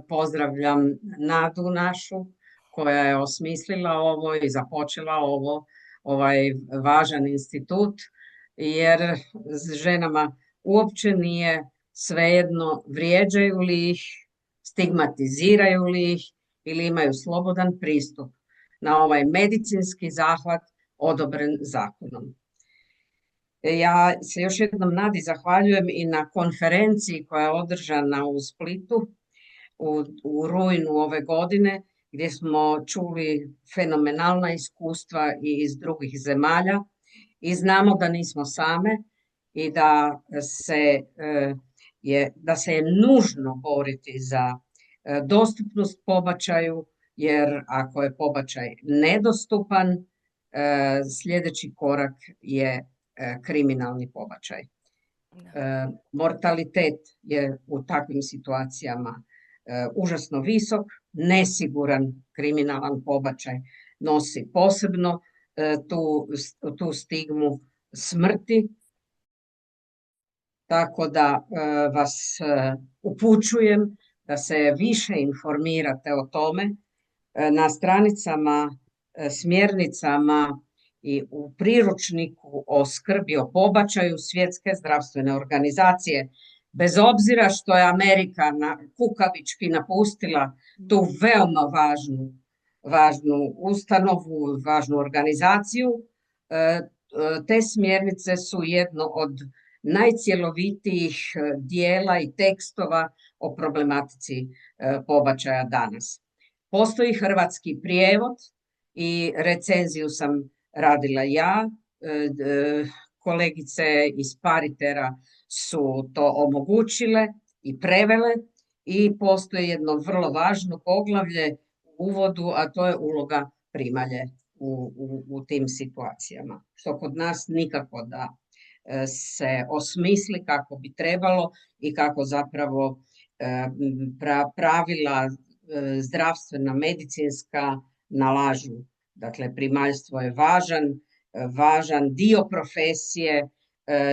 Pozdravljam Nadu našu koja je osmislila ovo i započela ovaj važan institut, jer ženama uopće nije svejedno vrijeđaju li ih, stigmatiziraju li ih ili imaju slobodan pristup na ovaj medicinski zahvat odobren zakonom. Ja se još jednom Nadi zahvaljujem i na konferenciji koja je održana u Splitu u rujnu ove godine, gdje smo čuli fenomenalna iskustva i iz drugih zemalja i znamo da nismo same i da se je nužno boriti za dostupnost pobačaju, jer ako je pobačaj nedostupan, sljedeći korak je kriminalni pobačaj. Mortalitet je u takvim situacijama užasno visok, nesiguran kriminalan pobačaj nosi posebno tu stigmu smrti, tako da vas upućujem da se više informirate o tome na stranicama, smjernicama i u priručniku o skrbi o pobačaju Svjetske zdravstvene organizacije. Bez obzira što je Amerika kukavički napustila tu veoma važnu ustanovu, važnu organizaciju, te smjernice su jedno od najcjelovitijih dijela i tekstova o problematici pobačaja danas. Postoji hrvatski prijevod i recenziju sam radila ja, kolegice iz Paritera su to omogućile i prevele i postoji jedno vrlo važno poglavlje u uvodu, a to je uloga primalje u tim situacijama, što kod nas nikako da se osmisli kako bi trebalo i kako zapravo pravila zdravstvena, medicinska nalažu. Dakle, primaljstvo je važan dio profesije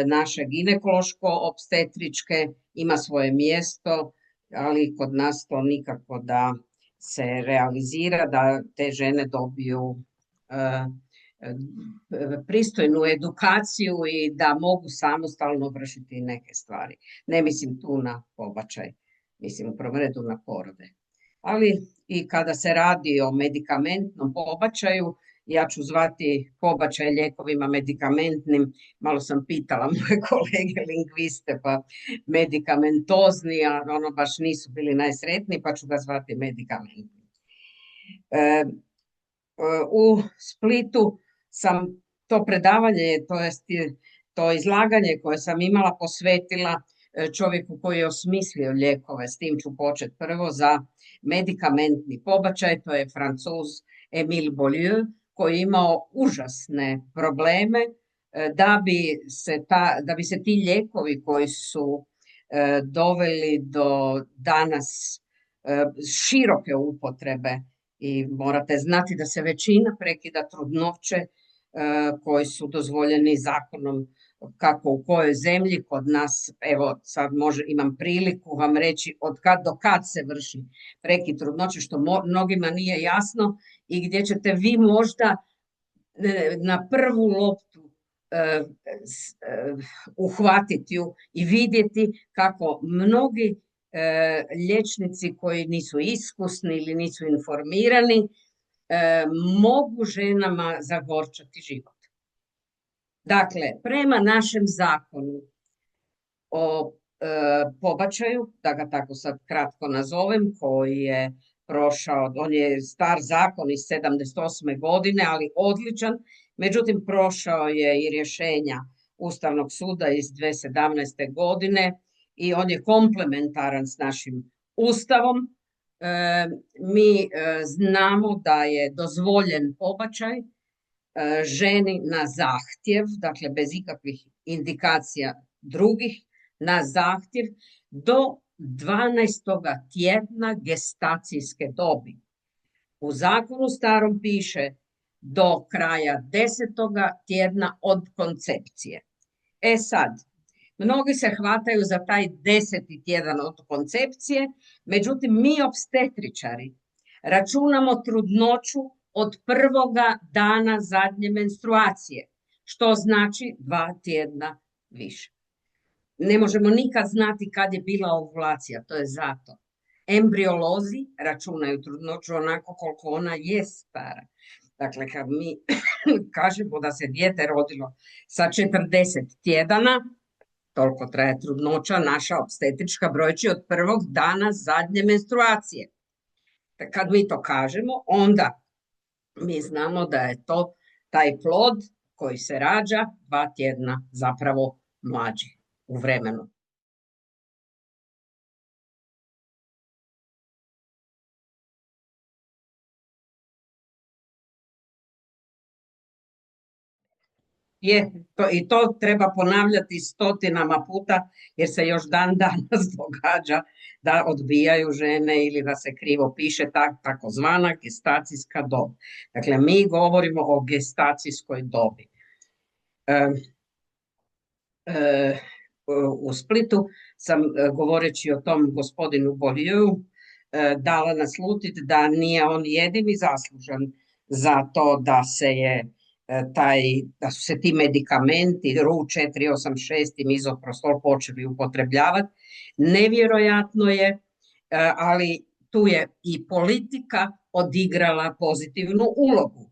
naše ginekološko-opstetričke, ima svoje mjesto, ali kod nas to nikako da se realizira, da te žene dobiju pristojnu edukaciju i da mogu samostalno vršiti neke stvari. Ne mislim tu na pobačaj, mislim u prvom redu na porode. Ali i kada se radi o medikamentnom pobačaju, ja ću zvati pobačaj lijekovima medikamentnim, malo sam pitala moje kolege lingviste, pa medikamentozni, a ono baš nisu bili najsretniji, pa ću ga zvati medikamentnim. U Splitu sam to predavanje, to izlaganje koje sam imala posvetila čovjeku koji je osmislio lijekove, s tim ću početi prvo, za medikamentni pobačaj, to je Francuz Emile Beaulieu, koji je imao užasne probleme da bi se ti lijekovi koji su doveli do danas široke upotrebe, i morate znati da se većina prekida trudnoće koji su dozvoljeni zakonom kako u kojoj zemlji, kod nas, evo sad imam priliku vam reći od kad do kad se vrši prekid trudnoće, što mnogima nije jasno i gdje ćete vi možda na prvu loptu uhvatiti ju i vidjeti kako mnogi liječnici koji nisu iskusni ili nisu informirani mogu ženama zagorčati život. Dakle, prema našem zakonu o pobačaju, da ga tako sad kratko nazovem, koji je prošao, on je star zakon iz 78. godine, ali odličan, međutim prošao je i rješenja Ustavnog suda iz 2017. godine i on je komplementaran s našim Ustavom. Mi znamo da je dozvoljen pobačaj ženi na zahtjev, dakle bez ikakvih indikacija drugih, na zahtjev do 12. tjedna gestacijske dobi. U zakonu starom piše do kraja 10. tjedna od koncepcije. Sad, Mnogi se hvataju za taj 10. tjedan od koncepcije, međutim mi opstetričari računamo trudnoću od prvoga dana zadnje menstruacije, što znači 2 tjedna više. Ne možemo nikad znati kad je bila ovulacija, to je zato. Embriolozi računaju trudnoću onako koliko ona je stara. Dakle, kad mi kažemo da se dijete rodilo sa 40 tjedana, toliko traje trudnoća, naša opstetrička brojči od prvog dana zadnje menstruacije. Kad mi to kažemo, onda mi znamo da je to taj plod koji se rađa 2 tjedna zapravo mlađi u vremenu. I to treba ponavljati stotinama puta jer se još dan danas događa da odbijaju žene ili da se krivo piše takozvana gestacijska dob. Dakle, mi govorimo o gestacijskoj dobi. U Splitu sam, govoreći o tom gospodinu Boliju, dala naslutiti da nije on jedini zaslužan za to da su se ti medikamenti RU486 i mizoprostol počeli upotrebljavati. Nevjerojatno je, ali tu je i politika odigrala pozitivnu ulogu.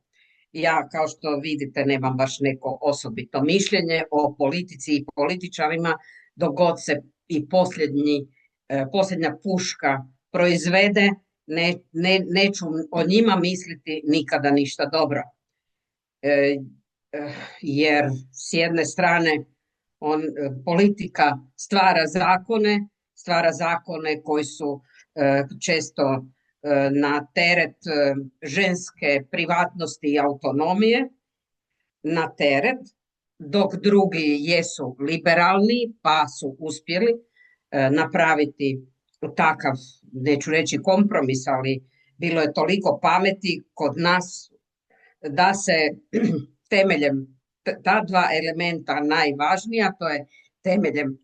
Ja, kao što vidite, nemam baš neko osobito mišljenje o politici i političarima, dok god se i posljednja puška proizvede, neću o njima misliti nikada ništa dobro. Jer s jedne strane politika stvara zakone koji su često na teret ženske privatnosti i autonomije, na teret, dok drugi jesu liberalni pa su uspjeli napraviti takav, neću reći kompromis, ali bilo je toliko pameti kod nas da se temeljem ta dva elementa najvažnija, to je temeljem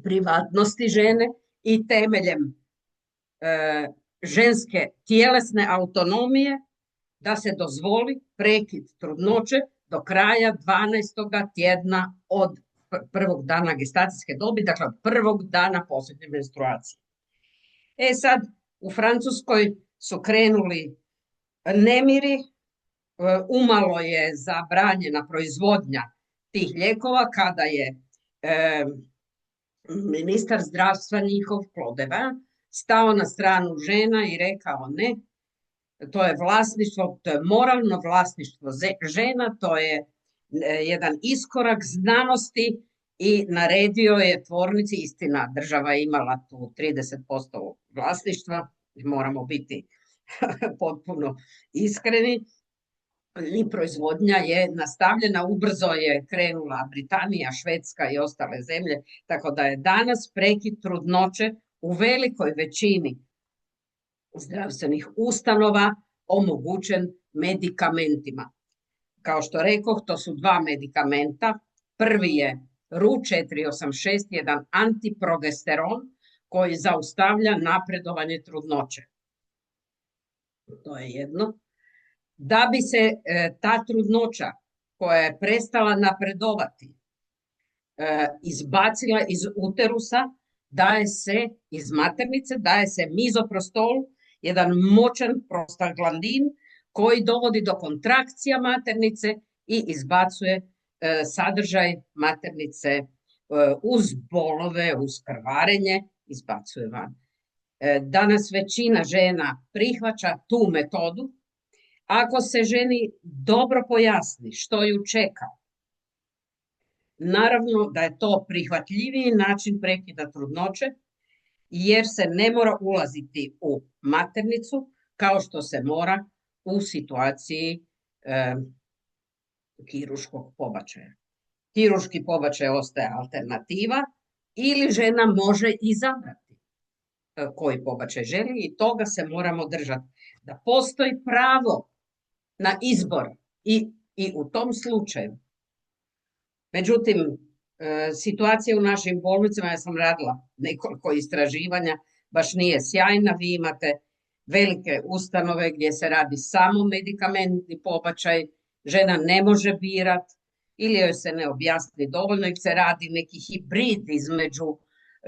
privatnosti žene i temeljem ženske tjelesne autonomije, da se dozvoli prekid trudnoće do kraja 12. tjedna od prvog dana gestacijske dobi, dakle od prvog dana posljednje menstruacije. Sad u Francuskoj su krenuli nemiri, umalo je zabranjena proizvodnja tih lijekova kada je ministar zdravstva njihov Plodeva stao na stranu žena i rekao ne, to je vlasništvo, to je moralno vlasništvo žena, to je jedan iskorak znanosti i naredio je tvornici, istina država je imala tu 30% vlasništva, moramo biti potpuno iskreni, i proizvodnja je nastavljena, ubrzo je krenula Britanija, Švedska i ostale zemlje, tako da je danas prekid trudnoće u velikoj većini zdravstvenih ustanova omogućen medikamentima. Kao što rekoh, to su dva medikamenta. Prvi je RU486, jedan antiprogesteron koji zaustavlja napredovanje trudnoće. To je jedno. Da bi se ta trudnoća koja je prestala napredovati izbacila iz uterusa, daje se iz maternice, daje se mizoprostol, jedan moćan prostaglandin koji dovodi do kontrakcija maternice i izbacuje sadržaj maternice uz bolove, uz krvarenje, izbacuje van. Danas većina žena prihvaća tu metodu. Ako se ženi dobro pojasni što ju čeka, naravno da je to prihvatljiviji način prekida trudnoće, jer se ne mora ulaziti u maternicu kao što se mora u situaciji kirurškog pobačaja. Kirurški pobačaj ostaje alternativa ili žena može izabrati koji pobačaj želi i toga se moramo držati. Da postoji pravo na izbor i u tom slučaju. Međutim, situacija u našim bolnicama, ja sam radila nekoliko istraživanja, baš nije sjajna. Vi imate velike ustanove gdje se radi samo medikamentni pobačaj, žena ne može birati ili joj se ne objasni dovoljno ili se radi neki hibrid između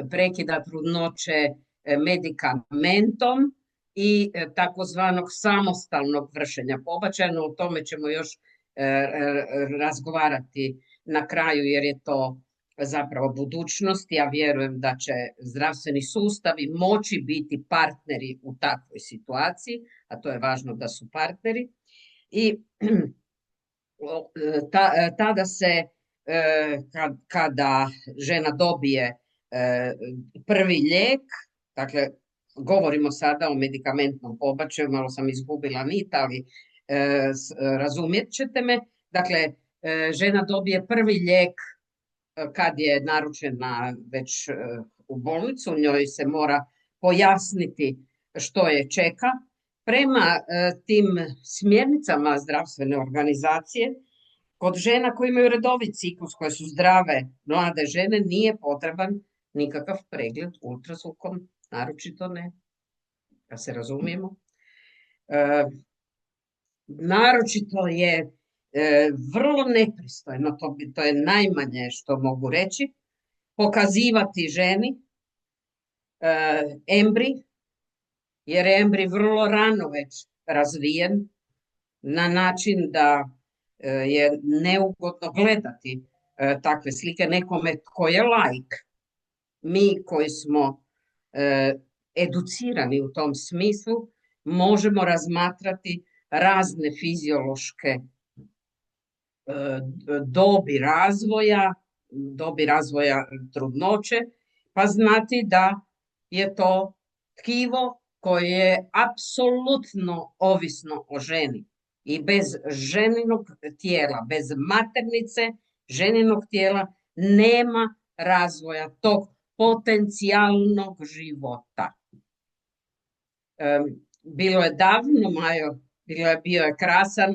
prekida trudnoće medikamentom i takozvanog samostalnog vršenja pobačaja, no o tome ćemo još razgovarati na kraju jer je to zapravo budućnost. Ja vjerujem da će zdravstveni sustavi moći biti partneri u takvoj situaciji, a to je važno da su partneri. I tada se, kada žena dobije prvi lijek, dakle, govorimo sada o medikamentnom pobačaju, malo sam izgubila nit, ali razumjet ćete me. Dakle, žena dobije prvi lijek kad je naručena već u bolnicu, njoj se mora pojasniti što je čeka. Prema tim smjernicama zdravstvene organizacije, kod žena koje imaju redovit ciklus, koje su zdrave mlade žene, nije potreban nikakav pregled ultrazvukom, naročito ne, da se razumijemo. Naročito je vrlo nepristojno, to je najmanje što mogu reći, pokazivati ženi embrij, jer je embrij vrlo rano već razvijen na način da je neugodno gledati takve slike nekome tko je laik. Mi koji smo educirani u tom smislu možemo razmatrati razne fiziološke dobi razvoja trudnoće, pa znati da je to tkivo koje je apsolutno ovisno o ženi i bez ženinog tijela, bez maternice ženinog tijela nema razvoja tog potencijalnog života. Bilo je davno, Majo, bio je krasan,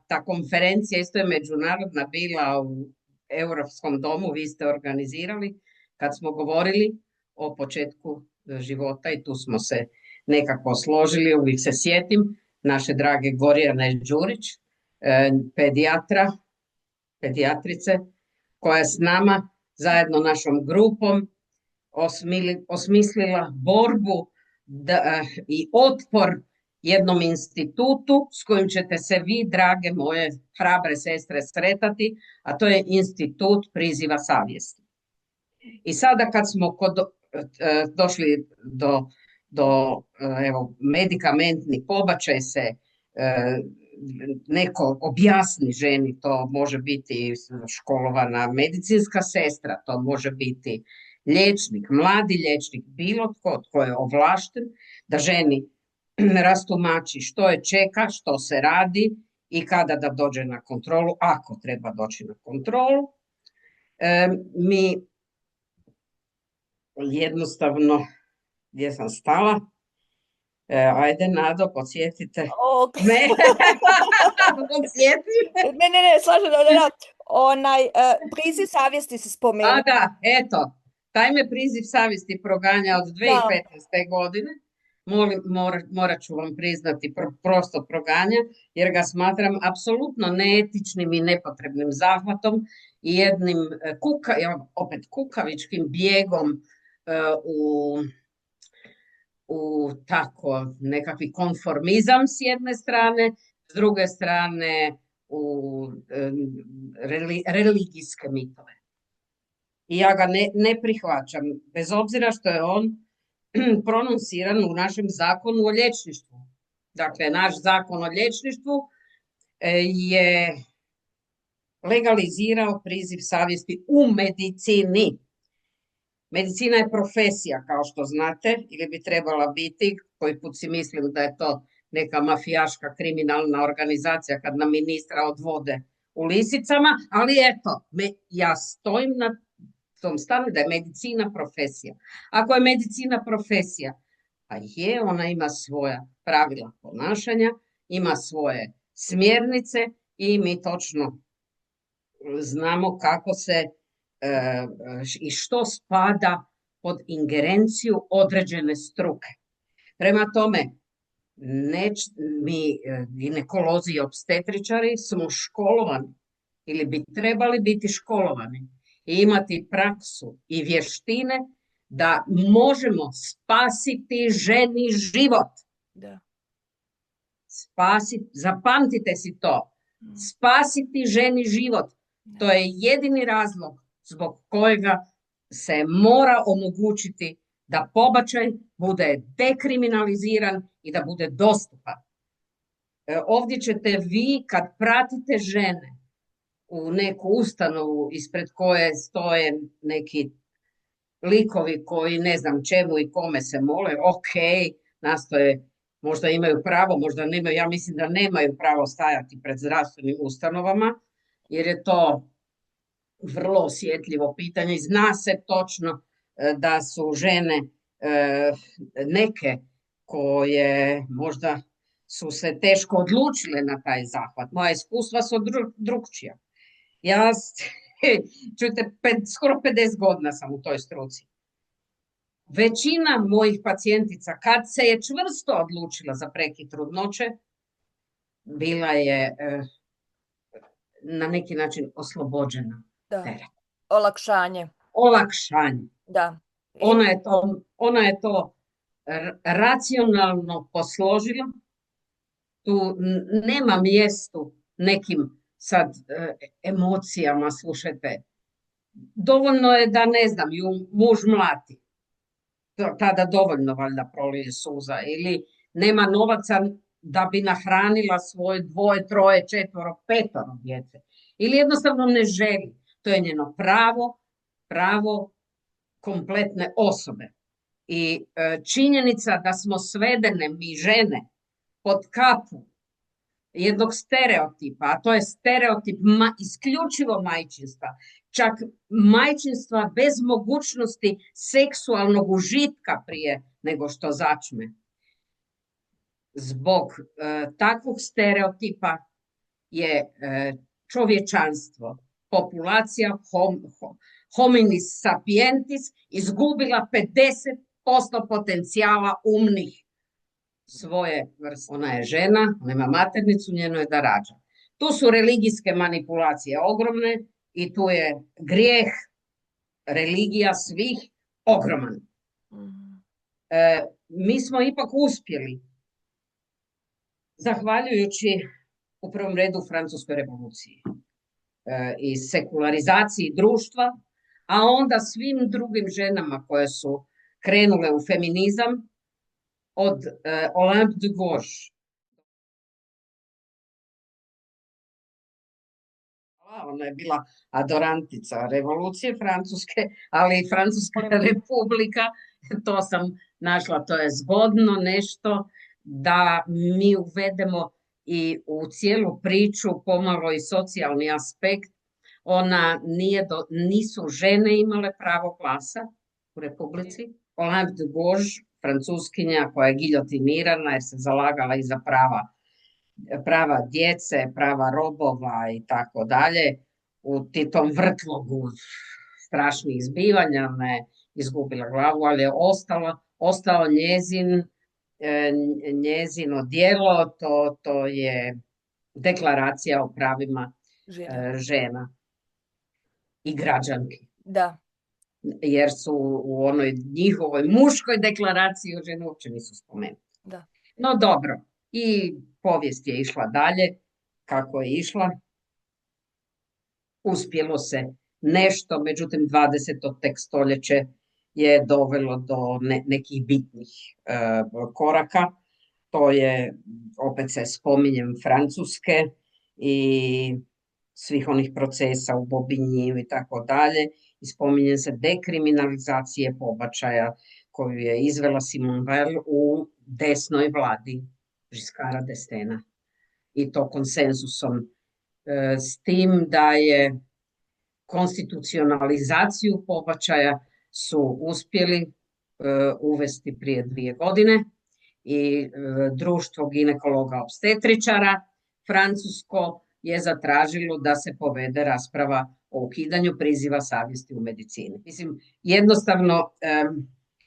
ta konferencija isto je međunarodna bila u Europskom domu, vi ste organizirali kad smo govorili o početku života i tu smo se nekako složili. Uvijek se sjetim naše drage Gorjane Đurić, pedijatrice, koja je s nama zajedno našom grupom osmislila borbu i otpor jednom institutu s kojim ćete se vi, drage moje hrabre sestre, sretati, a to je institut priziva savjesti. I sada kad smo došli do evo, medikamentni pobačaj se neko objasni ženi, to može biti školovana medicinska sestra, to može biti liječnik, mladi liječnik, bilo tko je ovlašten da ženi rastumači što je čeka, što se radi i kada da dođe na kontrolu, ako treba doći na kontrolu. Mi jednostavno, gdje sam stala? Ajde, Nado, podsjetite. Ne, podsjeti. Ne, slažem da. Priziv savjesti se spomenuo. A da, eto, taj me priziv savjesti proganja od 2015. godine. Morat ću vam priznati, prosto proganja, jer ga smatram apsolutno neetičnim i nepotrebnim zahvatom i jednim kukavičkim bijegom u tako nekakvi konformizam s jedne strane, s druge strane u religijske mitove. I ja ga ne prihvaćam, bez obzira što je on pronunsiran u našem zakonu o liječništvu. Dakle, naš zakon o liječništvu je legalizirao priziv savjesti u medicini. Medicina je profesija, kao što znate, ili bi trebala biti, koji put si mislim da je to neka mafijaška kriminalna organizacija kad nam ministra odvode u lisicama, ali eto, ja stojim na tom stavu da je medicina profesija. Ako je medicina profesija, a ona ima svoja pravila ponašanja, ima svoje smjernice i mi točno znamo kako se i što spada pod ingerenciju određene struke. Prema tome, mi ginekolozi i opstetričari smo školovani ili bi trebali biti školovani i imati praksu i vještine da možemo spasiti ženi život. Da. Zapamtite si to. Spasiti ženi život. To je jedini razlog zbog kojega se mora omogućiti da pobačaj bude dekriminaliziran i da bude dostupan. Ovdje ćete vi, kad pratite žene u neku ustanovu ispred koje stoje neki likovi koji ne znam čemu i kome se mole, ok, nastoje, možda imaju pravo, možda nemaju, ja mislim da nemaju pravo stajati pred zdravstvenim ustanovama, jer je to vrlo osjetljivo pitanje i zna se točno da su žene neke koje možda su se teško odlučile na taj zahvat. Moja iskustva su drukčija. Ja, čujte, skoro 50 godina sam u toj struci. Većina mojih pacijentica, kad se je čvrsto odlučila za prekid trudnoće, bila je na neki način oslobođena. Da. Olakšanje. Olakšanje. Da. Ona je to racionalno posložila. Tu nema mjestu nekim sad emocijama, slušajte. Dovoljno je da, ne znam, ju muž mlati. Tada dovoljno valjda prolije suza. Ili nema novaca da bi nahranila svoje 2, 3, 4, 5 djece. Ili jednostavno ne želi. To je njeno pravo kompletne osobe. I činjenica da smo svedene, mi žene, pod kapu jednog stereotipa, a to je stereotip isključivo majčinstva, čak majčinstva bez mogućnosti seksualnog užitka prije nego što začne. Zbog takvog stereotipa je čovječanstvo, populacija hominis sapientis izgubila 50% potencijala umnih svoje vrste. Ona je žena, ona ima maternicu, njeno je da rađa. Tu su religijske manipulacije ogromne i tu je grijeh religija svih ogroman. Mi smo ipak uspjeli, zahvaljujući u prvom redu Francuskoj revoluciji i sekularizaciji društva, a onda svim drugim ženama koje su krenule u feminizam, od Olympe de Gouges. Ona je bila adorantica revolucije francuske, ali i Francuska republika, to sam našla, to je zgodno nešto da mi uvedemo i u cijelu priču pomalo i socijalni aspekt. Nisu žene imale pravo glasa u republici. Olympe de Gouges, francuskinja koja je giljotinirana jer se zalagala i za prava djece, prava robova i tako dalje. U tom vrtlogu strašnih izbivanja ona je izgubila glavu, ali je ostalo njezino djelo, to je deklaracija o pravima žena i građanki. Da. Jer su u onoj njihovoj muškoj deklaraciji o ženu uopće nisu spomenuti. Da. No dobro, i povijest je išla dalje, kako je išla. Uspjelo se nešto, međutim 20. tek stoljeće je dovelo do nekih bitnih koraka. To je, opet se spominjem, Francuske i svih onih procesa u Bobigny i tako dalje. I spominje se dekriminalizacije pobačaja koju je izvela Simone Veil u desnoj vladi Giscarda d'Estainga. I to konsenzusom, s tim da je konstitucionalizaciju pobačaja su uspjeli uvesti prije 2 godine i društvo ginekologa obstetričara francusko je zatražilo da se povede rasprava o ukidanju priziva savjesti u medicini. Mislim, jednostavno,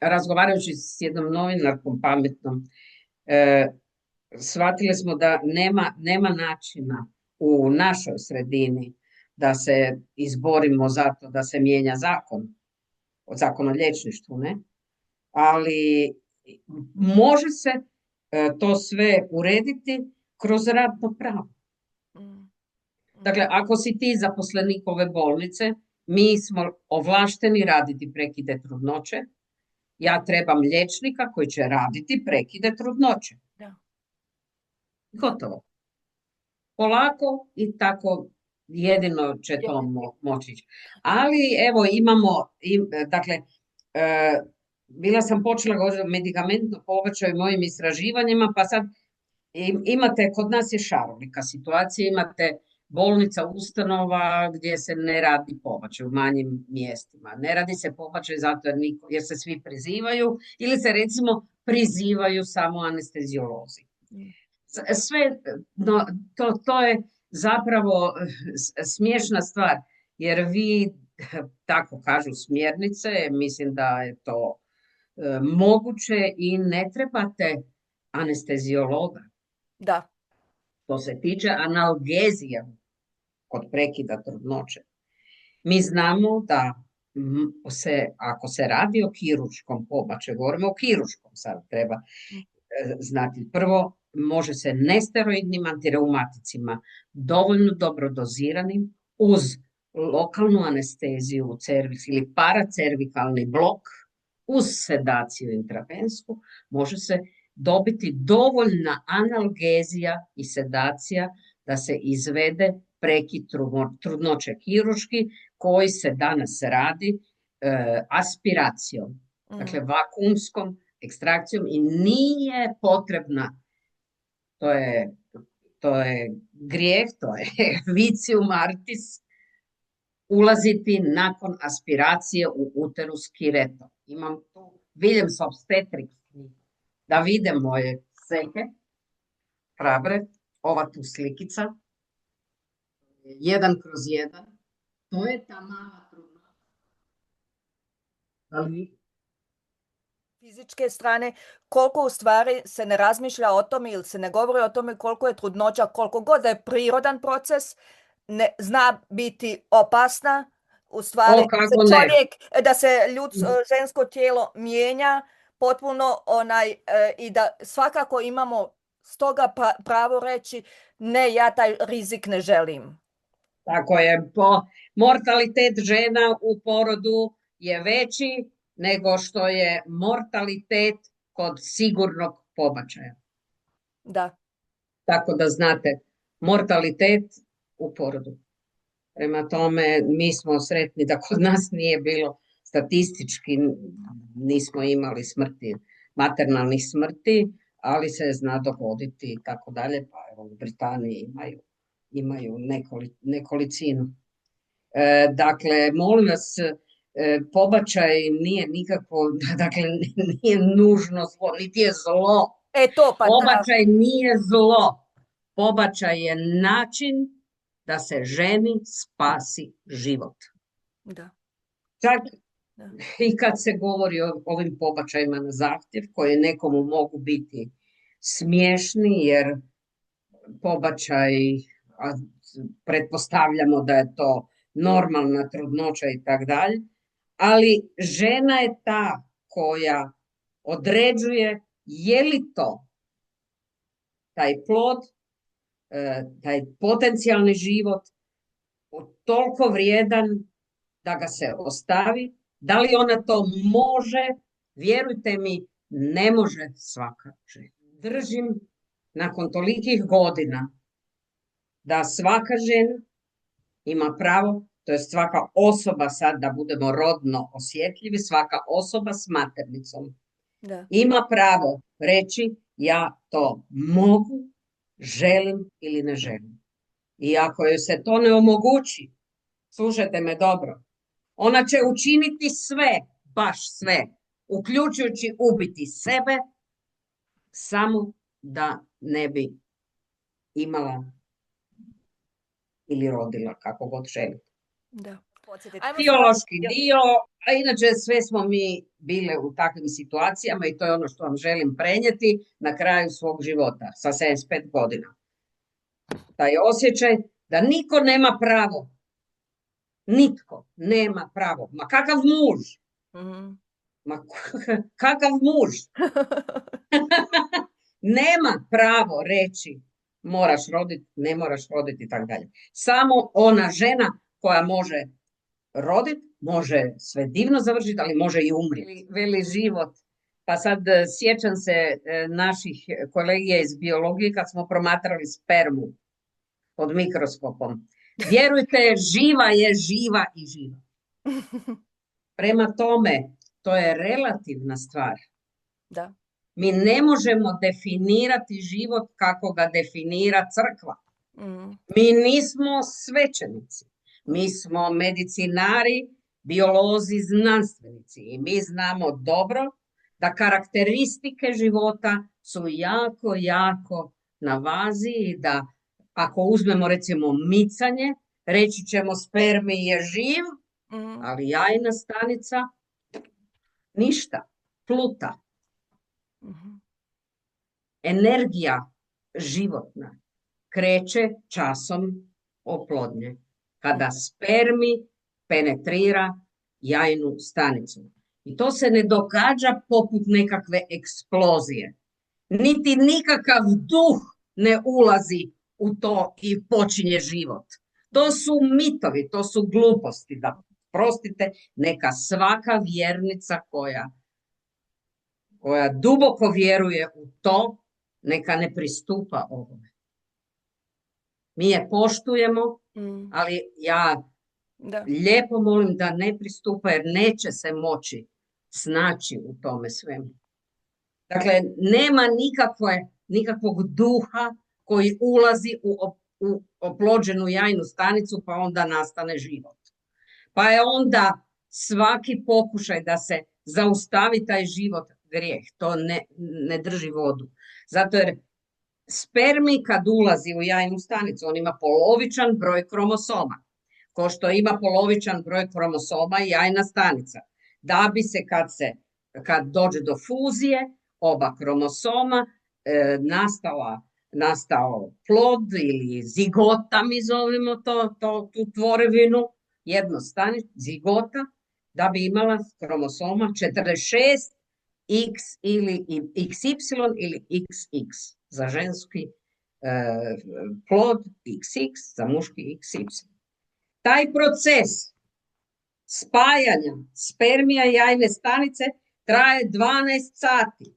razgovarajući s jednom novinarkom pametnom, shvatili smo da nema načina u našoj sredini da se izborimo za to da se mijenja zakon o liječništvu, ne? Ali može se to sve urediti kroz radno pravo. Dakle, ako si ti zaposlenik ove bolnice, mi smo ovlašteni raditi prekide trudnoće, ja trebam liječnika koji će raditi prekide trudnoće. Da. Gotovo. Polako i tako jedino će to moći ići. Ali evo dakle, bila sam počela govoriti o medikamentnom pobačaju mojim istraživanjima, pa sad imate, kod nas je šarolika situacija, imate bolnica, ustanova gdje se ne radi pobačaj u manjim mjestima. Ne radi se pobačaj zato jer se svi prizivaju ili se recimo prizivaju samo anesteziolozi. Sve, no, to je zapravo smiješna stvar, jer vi, tako kažu smjernice, mislim da je to moguće i ne trebate anesteziologa. Da. To se tiče analgezija kod prekida trudnoće. Mi znamo da ako se radi o kirurškom pobačaju, govorimo o kirurškom sad, treba znati. Prvo, može se nesteroidnim antireumaticima, dovoljno dobro doziranim, uz lokalnu anesteziju u cervix ili paracervikalni blok, uz sedaciju intravensku, može se dobiti dovoljna analgezija i sedacija da se izvede prekid trudnoće kirurški, koji se danas radi aspiracijom, dakle vakuumskom ekstrakcijom i nije potrebna, to je grijeh, to je vicium artis, ulaziti nakon aspiracije u uterus kireto. Imam tu Williams obstetrics, da vide moje seke, hrabre, ova tu slikica, 1/1, to je ta mala trudnoća. Ali fizičke strane, koliko u stvari se ne razmišlja o tome ili se ne govori o tome koliko je trudnoća, koliko god da je prirodan proces, zna biti opasna, u stvari da se žensko tijelo mijenja potpuno i da svakako imamo stoga pravo reći ne, ja taj rizik ne želim. Tako je, mortalitet žena u porodu je veći nego što je mortalitet kod sigurnog pobačaja. Da. Tako da znate, mortalitet u porodu. Prema tome, mi smo sretni da kod nas nije bilo statistički, nismo imali smrti, maternalnih smrti, ali se zna dogoditi i tako dalje, pa evo u Britaniji imaju nekolicinu. Dakle, molim vas, pobačaj nije nikako, dakle, nije nužno zlo, niti je zlo. Pobačaj nije zlo. Pobačaj je način da se ženi spasi život. Da. Čak i kad se govori o ovim pobačajima na zahtjev, koji nekomu mogu biti smiješni, jer pobačaj, pretpostavljamo da je to normalna trudnoća i tako dalje, ali žena je ta koja određuje je li to taj plod, taj potencijalni život toliko vrijedan da ga se ostavi, da li ona to može, vjerujte mi, ne može svaka žena. Držim nakon tolikih godina da svaka žena ima pravo, to je svaka osoba, sad da budemo rodno osjetljivi, svaka osoba s maternicom ima pravo reći ja to mogu, želim ili ne želim. I ako joj se to ne omogući, slušajte me dobro, ona će učiniti sve, baš sve, uključujući ubiti sebe, samo da ne bi imala ili rodila, kako god želite. Da. Ajmo Biološki dio, a inače sve smo mi bile u takvim situacijama i to je ono što vam želim prenijeti na kraju svog života, sa 75 godina. Taj osjećaj da niko nema pravo, nitko nema pravo, ma kakav muž, ma kakav muž, nema pravo reći moraš roditi, ne moraš roditi i tako dalje. Samo ona žena koja može roditi, može sve divno završiti, ali može i umriti. Veli život. Pa sad sjećam se naših kolegija iz biologije kad smo promatrali spermu pod mikroskopom. Vjerujte, živa je živa i živa. Prema tome, to je relativna stvar. Da. Mi ne možemo definirati život kako ga definira crkva. Mi nismo svećenici. Mi smo medicinari, biolozi, znanstvenici i mi znamo dobro da karakteristike života su jako, jako na vazi i da ako uzmemo recimo micanje, reći ćemo spermij je živ, ali jajna stanica ništa, pluta. Energija životna kreće časom oplodnje. Kada spermij penetrira jajnu stanicu. I to se ne događa poput nekakve eksplozije. Niti nikakav duh ne ulazi u to i počinje život. To su mitovi, to su gluposti. Da prostite, neka svaka vjernica koja duboko vjeruje u to, neka ne pristupa ovome. Mi je poštujemo, ali ja lijepo molim da ne pristupa jer neće se moći snaći u tome svemu. Dakle, nema nikakvog duha koji ulazi u oplođenu jajnu stanicu pa onda nastane život. Pa je onda svaki pokušaj da se zaustavi taj život grijeh. To ne drži vodu. Zato jer spermij kad ulazi u jajnu stanicu, on ima polovičan broj kromosoma. Ko što ima polovičan broj kromosoma i jajna stanica. Da bi se kad dođe do fuzije oba kromosoma nastao plod ili zigota, mi zovemo tu tvorevinu, jedno stanicu, zigota, da bi imala kromosoma 46 X ili XY ili XX za ženski plod XX, za muški XY. Taj proces spajanja spermija i jajne stanice traje 12 sati.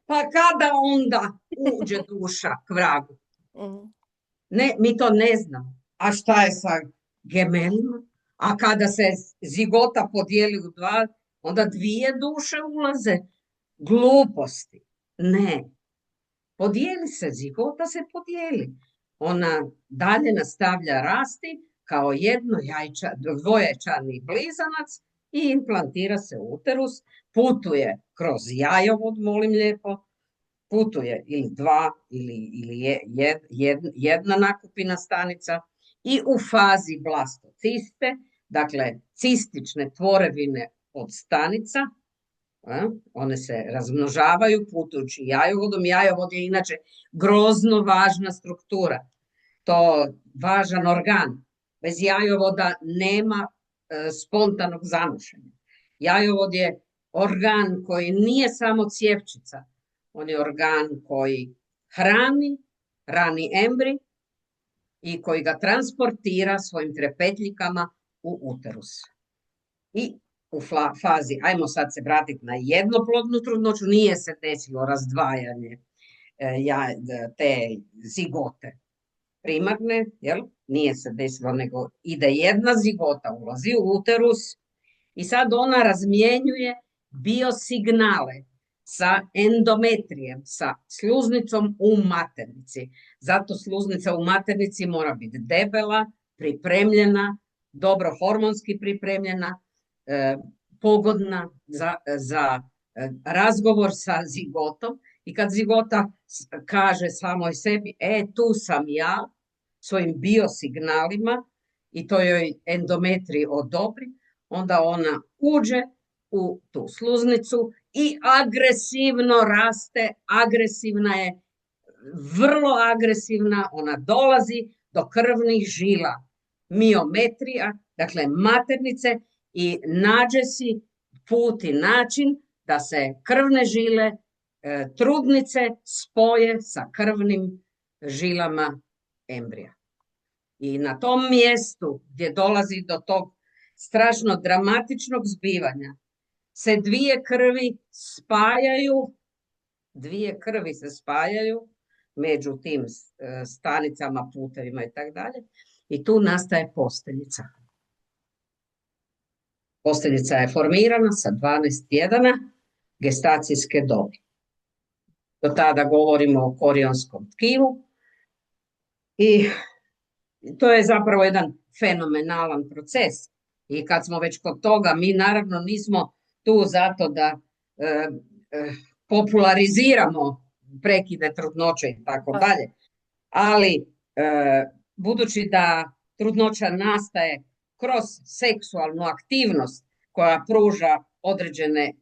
Pa kada onda uđe duša k vragu? Ne, mi to ne znamo. A šta je sa gemelima? A kada se zigota podijeli u dva, onda dvije duše ulaze. Gluposti. Ne. Podijeli se, zigota se podijeli. Ona dalje nastavlja rasti kao dvoječani blizanac i implantira se u uterus, putuje kroz jajovod, molim lijepo, putuje ili dva ili jedna nakupina stanica i u fazi blastociste, dakle cistične tvorevine od stanica, one se razmnožavaju putujući jajovodom. Jajovod je inače grozno važna struktura. To važan organ. Bez jajovoda nema spontanog zanošenja. Jajovod je organ koji nije samo cjevčica. On je organ koji hrani embrij i koji ga transportira svojim trepetljikama u uterus. I u fazi, ajmo sad se vratiti na jednoplodnu trudnoću, nije se desilo razdvajanje te zigote primarne, nije se desilo, nego ide jedna zigota, ulazi u uterus i sad ona razmjenjuje biosignale sa endometrijem, sa sluznicom u maternici. Zato sluznica u maternici mora biti debela, pripremljena, dobro hormonski pripremljena, pogodna za razgovor sa zigotom i kad zigota kaže samoj sebi, tu sam ja, svojim biosignalima i to joj endometrij odobri, onda ona uđe u tu sluznicu i agresivno raste, agresivna je, vrlo agresivna, ona dolazi do krvnih žila, miometrija, dakle maternice, i nađe si put i način da se krvne žile trudnice spoje sa krvnim žilama embrija. I na tom mjestu gdje dolazi do tog strašno dramatičnog zbivanja se dvije krvi se spajaju među tim stanicama, putevima i tako dalje, i tu nastaje posteljica. Posteljica je formirana sa 12 tjedana gestacijske dobi. Do tada govorimo o korionskom tkivu i to je zapravo jedan fenomenalan proces. I kad smo već kod toga, mi naravno nismo tu zato da populariziramo prekide trudnoće i tako dalje, ali budući da trudnoća nastaje kroz seksualnu aktivnost koja pruža određene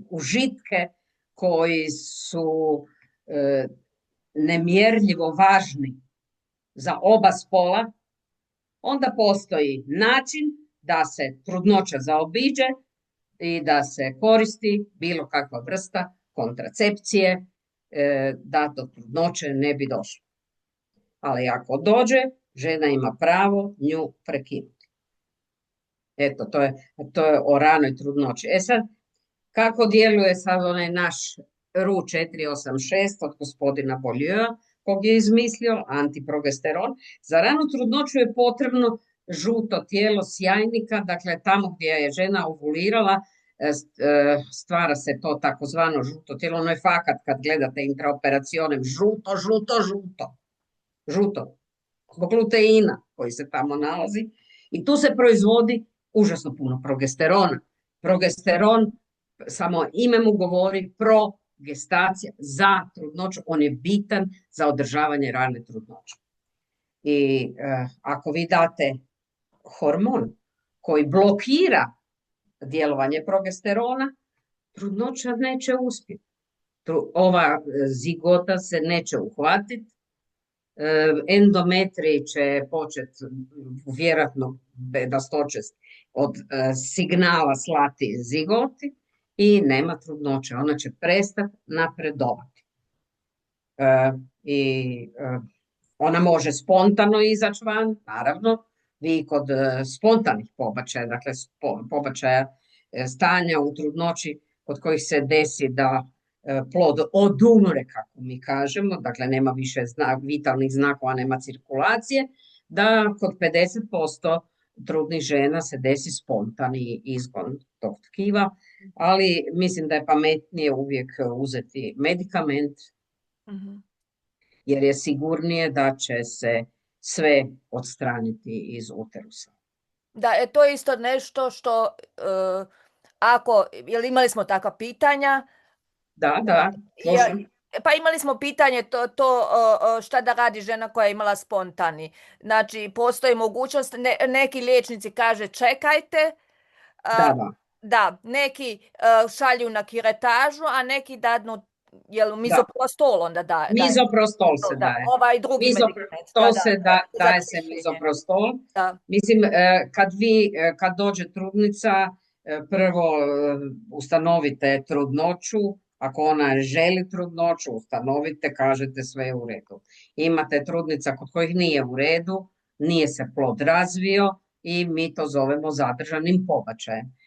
užitke koji su nemjerljivo važni za oba spola, onda postoji način da se trudnoća zaobiđe i da se koristi bilo kakva vrsta kontracepcije, da do trudnoće ne bi došlo. Ali ako dođe, žena ima pravo nju prekinuti. Eto, to je o ranoj trudnoći. E sad, kako djeluje sad onaj naš RU 486 od gospodina Beaulieu, kog je izmislio, antiprogesteron? Za ranu trudnoću je potrebno žuto tijelo sjajnika, dakle tamo gdje je žena ovulirala, stvara se to takozvano žuto tijelo, ono je fakat kad gledate intraoperacionem, žuto, zbog luteina koji se tamo nalazi, i tu se proizvodi užasno puno progesterona. Progesteron, samo ime mu govori, progestacija, za trudnoću, on je bitan za održavanje rane trudnoće. I ako vi date hormon koji blokira djelovanje progesterona, trudnoća neće uspjeti. Ova zigota se neće uhvatiti, endometrij će početi vjerojatno bedastoće od signala slati zigoti i nema trudnoće, ona će prestati napredovati. Ona može spontano izaći van, naravno, vi kod spontanih pobačaja, dakle pobačaja stanja u trudnoći kod kojih se desi da plod odumre, kako mi kažemo, dakle nema više vitalnih znakova, nema cirkulacije, da kod 50% trudnih žena se desi spontani izgon tog tkiva, ali mislim da je pametnije uvijek uzeti medikament, jer je sigurnije da će se sve odstraniti iz uterusa. Da, to je isto nešto što, jel imali smo takva pitanja? Da, pa imali smo pitanje to šta da radi žena koja je imala spontani. Znači, postoji mogućnost, neki liječnici kaže čekajte, da, neki šalju na kiretažu, a neki dadnu, jel mizoprostol onda daje? Mizoprostol se daje. Ovaj drugi medikament. Daje se mizoprostol. Mislim, kad dođe trudnica, prvo ustanovite trudnoću. Ako ona želi trudnoću, ustanovite, kažete sve je u redu. Imate trudnica kod kojih nije u redu, nije se plod razvio i mi to zovemo zadržanim pobačajem.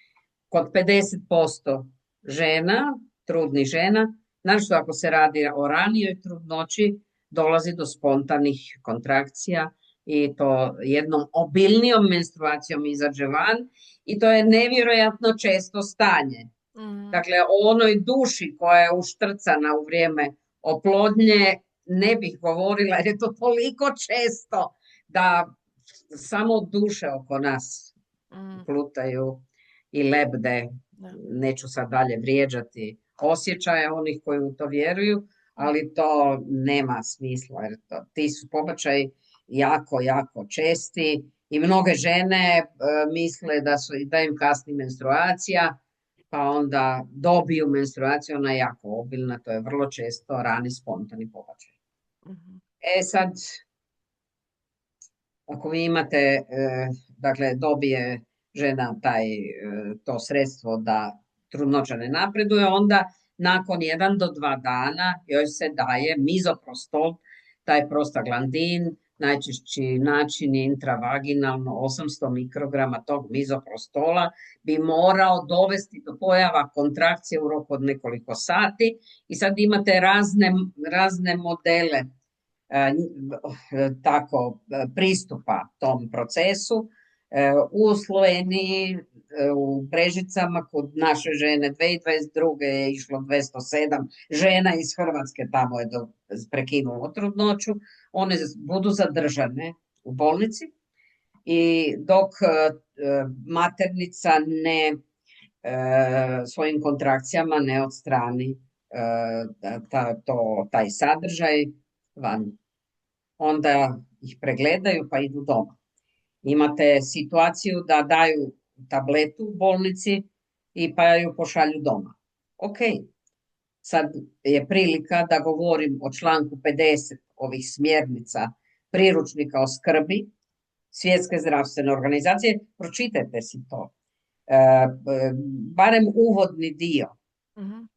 Kod 50% žena, trudnih žena, naročito ako se radi o ranijoj trudnoći, dolazi do spontanih kontrakcija i to jednom obilnijom menstruacijom izađe van i to je nevjerojatno često stanje. Dakle, o onoj duši koja je uštrcana u vrijeme oplodnje ne bih govorila, jer je to toliko često da samo duše oko nas plutaju i lebde. Neću sad dalje vrijeđati osjećaje onih koji u to vjeruju, ali to nema smisla jer ti su pobačaji jako, jako česti i mnoge žene misle da im kasni menstruacija, pa onda dobiju menstruaciju, ona je jako obilna, to je vrlo često rani spontani pobačaj. E sad, ako vi imate, dakle, dobije žena to sredstvo da trudnoća ne napreduje, onda nakon 1 do 2 dana joj se daje mizoprostol, taj prostaglandin, najčešći način je intravaginalno 800 mikrograma tog mizoprostola bi morao dovesti do pojava kontrakcije u roku od nekoliko sati i sad imate razne modele tako pristupa tom procesu. U Sloveniji, u Brežicama, kod naše žene 2022. je išlo 207 žena iz Hrvatske, tamo je prekinulo trudnoću, one budu zadržane u bolnici i dok maternica ne svojim kontrakcijama ne odstrani taj sadržaj van. Onda ih pregledaju pa idu doma. Imate situaciju da daju tabletu u bolnici i pa ju pošalju doma. Ok, sad je prilika da govorim o članku 50 ovih smjernica priručnika o skrbi Svjetske zdravstvene organizacije. Pročitajte si to. Barem uvodni dio.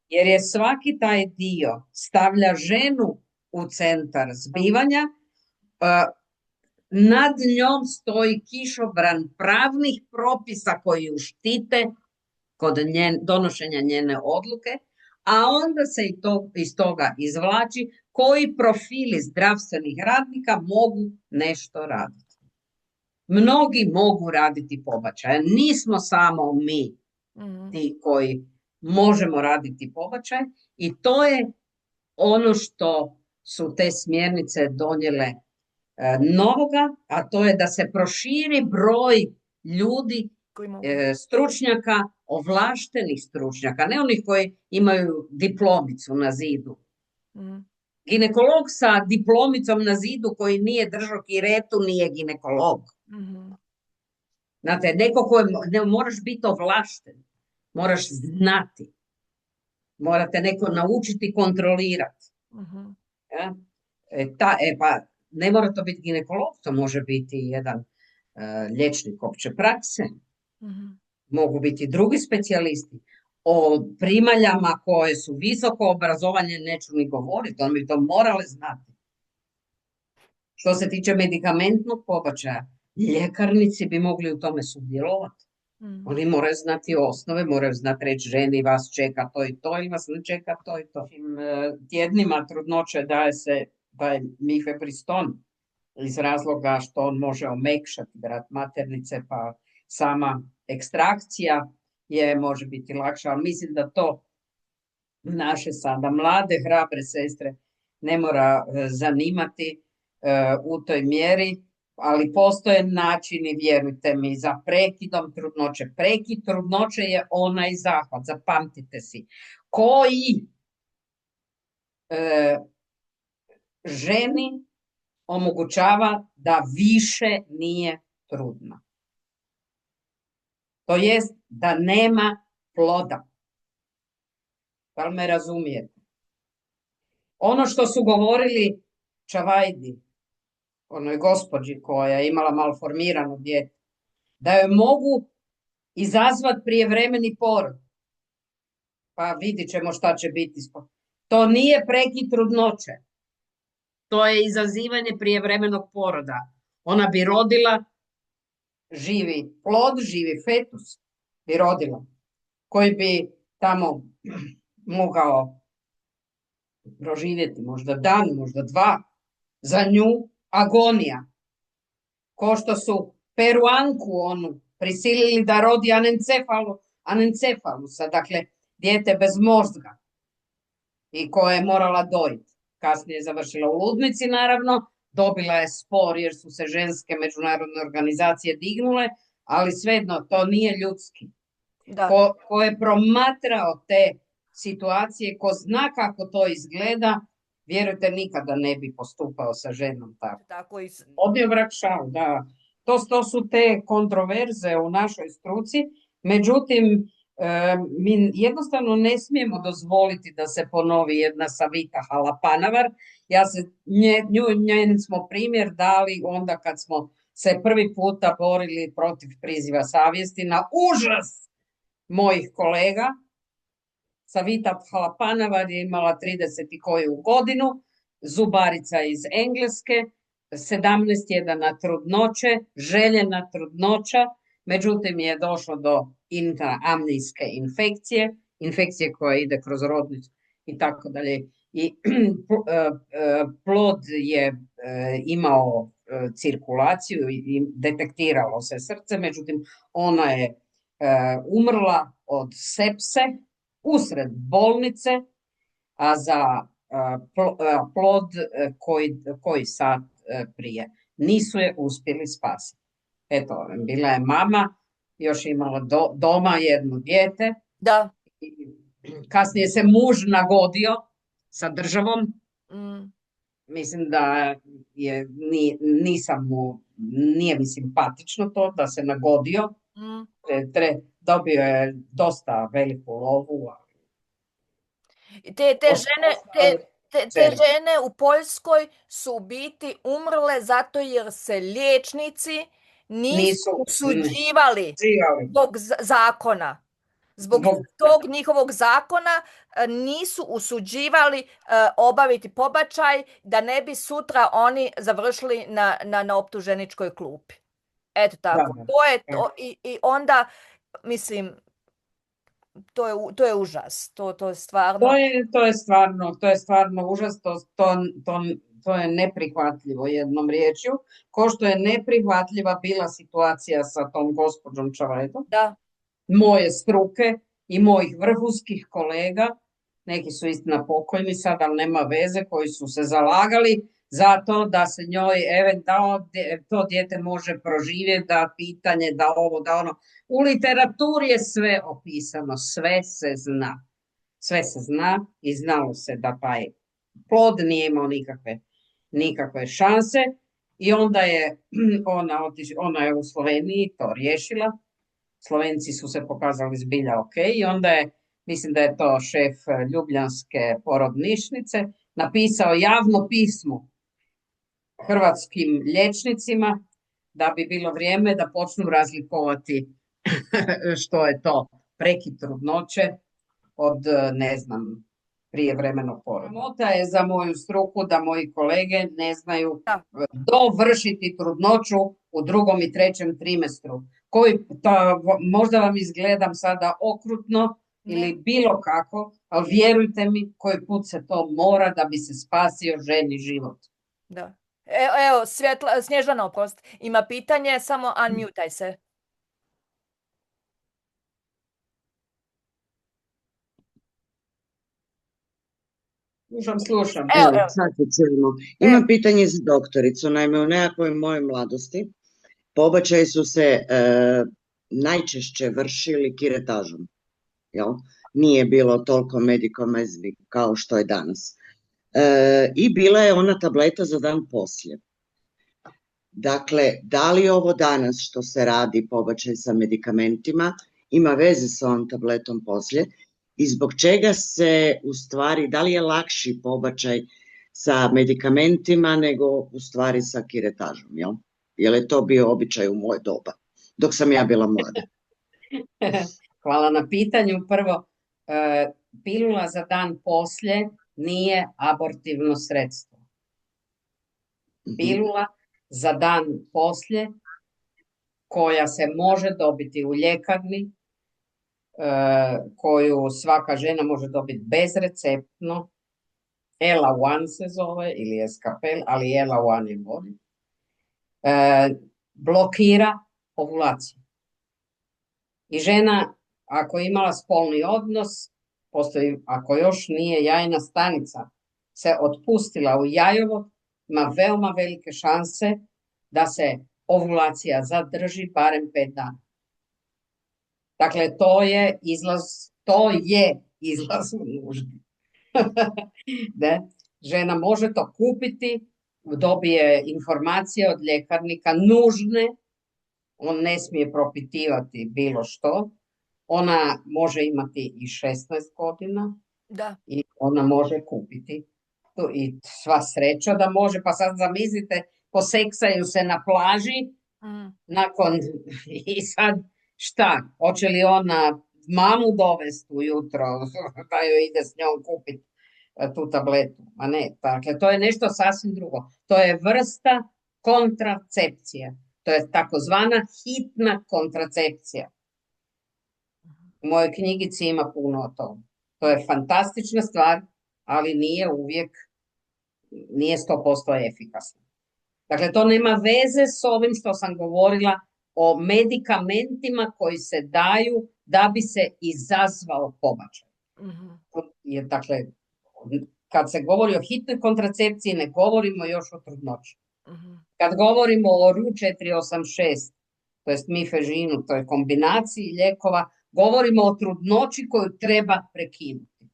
Jer je svaki taj dio stavlja ženu u centar zbivanja, nad njom stoji kišobran pravnih propisa koji ju štite kod donošenja njene odluke, a onda se iz toga izvlači koji profili zdravstvenih radnika mogu nešto raditi. Mnogi mogu raditi pobačaje, nismo samo mi ti koji možemo raditi pobačaj i to je ono što su te smjernice donijele novoga, a to je da se proširi broj ljudi, stručnjaka, ovlaštenih stručnjaka, ne onih koji imaju diplomicu na zidu. Ginekolog sa diplomicom na zidu koji nije držao kiretu nije ginekolog. Znate, ne moraš biti ovlašten, moraš znati. Morate neko naučiti kontrolirati. Pa ne mora to biti ginekolog, to može biti jedan liječnik opće prakse. Mogu biti drugi specijalisti. O primaljama koje su visoko obrazovanje neću ni govoriti, oni bi to morali znati. Što se tiče medikamentnog pobačaja, ljekarnici bi mogli u tome sudjelovati. Oni moraju znati osnove, moraju znati reći ženi vas čeka to i to ili vas ne čeka to i to. Tjednima trudnoće daje se taj mifepriston iz razloga što on može omekšati vrat maternice, pa sama ekstrakcija može biti lakša, ali mislim da to naše sada mlade, hrabre sestre ne mora zanimati u toj mjeri, ali postoje načini, vjerujte mi, za prekidom trudnoće. Prekid trudnoće je onaj zahvat, zapamtite si, koji ženi omogućava da više nije trudna. To jest da nema ploda. Da li me razumijete? Ono što su govorili Čavajdi, onoj gospođi koja je imala malformirano dijete, da joj mogu izazvati prijevremeni porod. Pa vidit ćemo šta će biti. To nije prekid trudnoće. To je izazivanje prijevremenog poroda. Ona bi rodila živi plod, živi fetus bi rodila, koji bi tamo mogao proživjeti možda dan, možda dva. Za nju agonija. Ko što su Peruanku onu prisilili da rodi anencefalusa, dakle dijete bez mozga i koja je morala dojiti. Kasnije je završila u ludnici, naravno, dobila je spor jer su se ženske međunarodne organizacije dignule, ali svejedno to nije ljudski. Ko je promatrao te situacije, ko zna kako to izgleda, vjerujte, nikada ne bi postupao sa ženom tako. Tako i Odnio vrak šalu, da. To su te kontroverze u našoj struci, međutim, mi jednostavno ne smijemo dozvoliti da se ponovi jedna Savita Halapanavar. Njen smo primjer dali onda kad smo se prvi puta borili protiv priziva savjesti na užas mojih kolega. Savita Halapanavar je imala 30 i koju godinu, zubarica iz Engleske, 17 tjedana trudnoće, željena trudnoća, međutim je došlo do intraamnijske infekcije koja ide kroz rodnicu i tako dalje. I plod je imao cirkulaciju i detektiralo se srce, međutim ona je umrla od sepse usred bolnice, a za plod koji sat prije. Nisu je uspjeli spasiti. Eto, bila je mama, još imala doma jedno dijete. Da. Kasnije se muž nagodio sa državom. Mislim da nije mi simpatično to da se nagodio. Dobio je dosta veliku lovu. Te žene u Poljskoj su u biti umrle zato jer se liječnici nisu usuđivali zbog zakona. Zbog tog njihovog zakona nisu usuđivali obaviti pobačaj da ne bi sutra oni završili na optuženičkoj klupi. Eto tako. To je to. I onda, mislim, to je užas. To je stvarno... To je stvarno užas. To je neprihvatljivo jednom riječju. Ko što je neprihvatljiva bila situacija sa tom gospođom Čavredom. Da. Moje struke i mojih vrhunskih kolega, neki su istina pokojni sad, ali nema veze, koji su se zalagali za to da se njoj to dijete može proživjeti, da pitanje, da ovo, da ono. U literaturi je sve opisano, sve se zna. Sve se zna i znalo se da taj plod nije imao nikakve šanse i onda je ona je u Sloveniji to riješila. Slovenci su se pokazali zbilja ok i onda je, mislim da je to šef Ljubljanske porodnišnice, napisao javno pismo hrvatskim liječnicima da bi bilo vrijeme da počnu razlikovati što je to prekid trudnoće od, ne znam, prijevremenog poroda. Sramota je za moju struku da moji kolege ne znaju dovršiti trudnoću u 2. i 3. trimestru. Možda vam izgledam sada okrutno ili bilo kako, ali vjerujte mi, koji put se to mora da bi se spasio ženi život. Da. Evo, Snježana, oprosti, ima pitanje, samo unmutaj se. Slušam. Evo, sad se čujemo. Imam pitanje za doktoricu. Naime, u nekakvoj mojoj mladosti pobačaji su se najčešće vršili kiretažom. Nije bilo toliko medikameznih kao što je danas. I bila je ona tableta za dan poslije. Dakle, da li ovo danas što se radi pobačaj sa medikamentima ima veze sa ovom tabletom poslije i zbog čega se u stvari, da li je lakši pobačaj sa medikamentima nego u stvari sa kiretažom, jel? Jer je to bio običaj u moje doba, dok sam ja bila mlada. Hvala na pitanju. Prvo, pilula za dan poslije nije abortivno sredstvo. Pilula za dan poslije koja se može dobiti u ljekarni, koju svaka žena može dobiti bezreceptno, Ela-1 se zove ili Escapel, ali Ela-1 je bolji, blokira ovulaciju. I žena, ako je imala spolni odnos, postoji, ako još nije jajna stanica se otpustila u jajovo, ima veoma velike šanse da se ovulacija zadrži barem 5 dana. Dakle, to je izlaz u nuždi. Žena može to kupiti, dobije informacije od ljekarnika nužne, on ne smije propitivati bilo što. Ona može imati i 16 godina Da. i ona može kupiti. I sva sreća da može, pa sad zamislite, poseksaju se na plaži, nakon, i sad šta, hoće li ona mamu dovesti ujutro, da joj ide s njom kupiti tu tabletu? A ne, dakle, to je nešto sasvim drugo. To je vrsta kontracepcije. To je takozvana hitna kontracepcija. U mojoj knjigici ima puno o tome. To je fantastična stvar, ali nije 100% efikasna. Dakle, to nema veze s ovim što sam govorila o medikamentima koji se daju da bi se izazvao pobačaj. Dakle, kad se govori o hitnoj kontracepciji, ne govorimo još o trudnoći. Kad govorimo o RU486, to jest mifežinu, to je kombinaciji lijekova, govorimo o trudnoći koju treba prekinuti.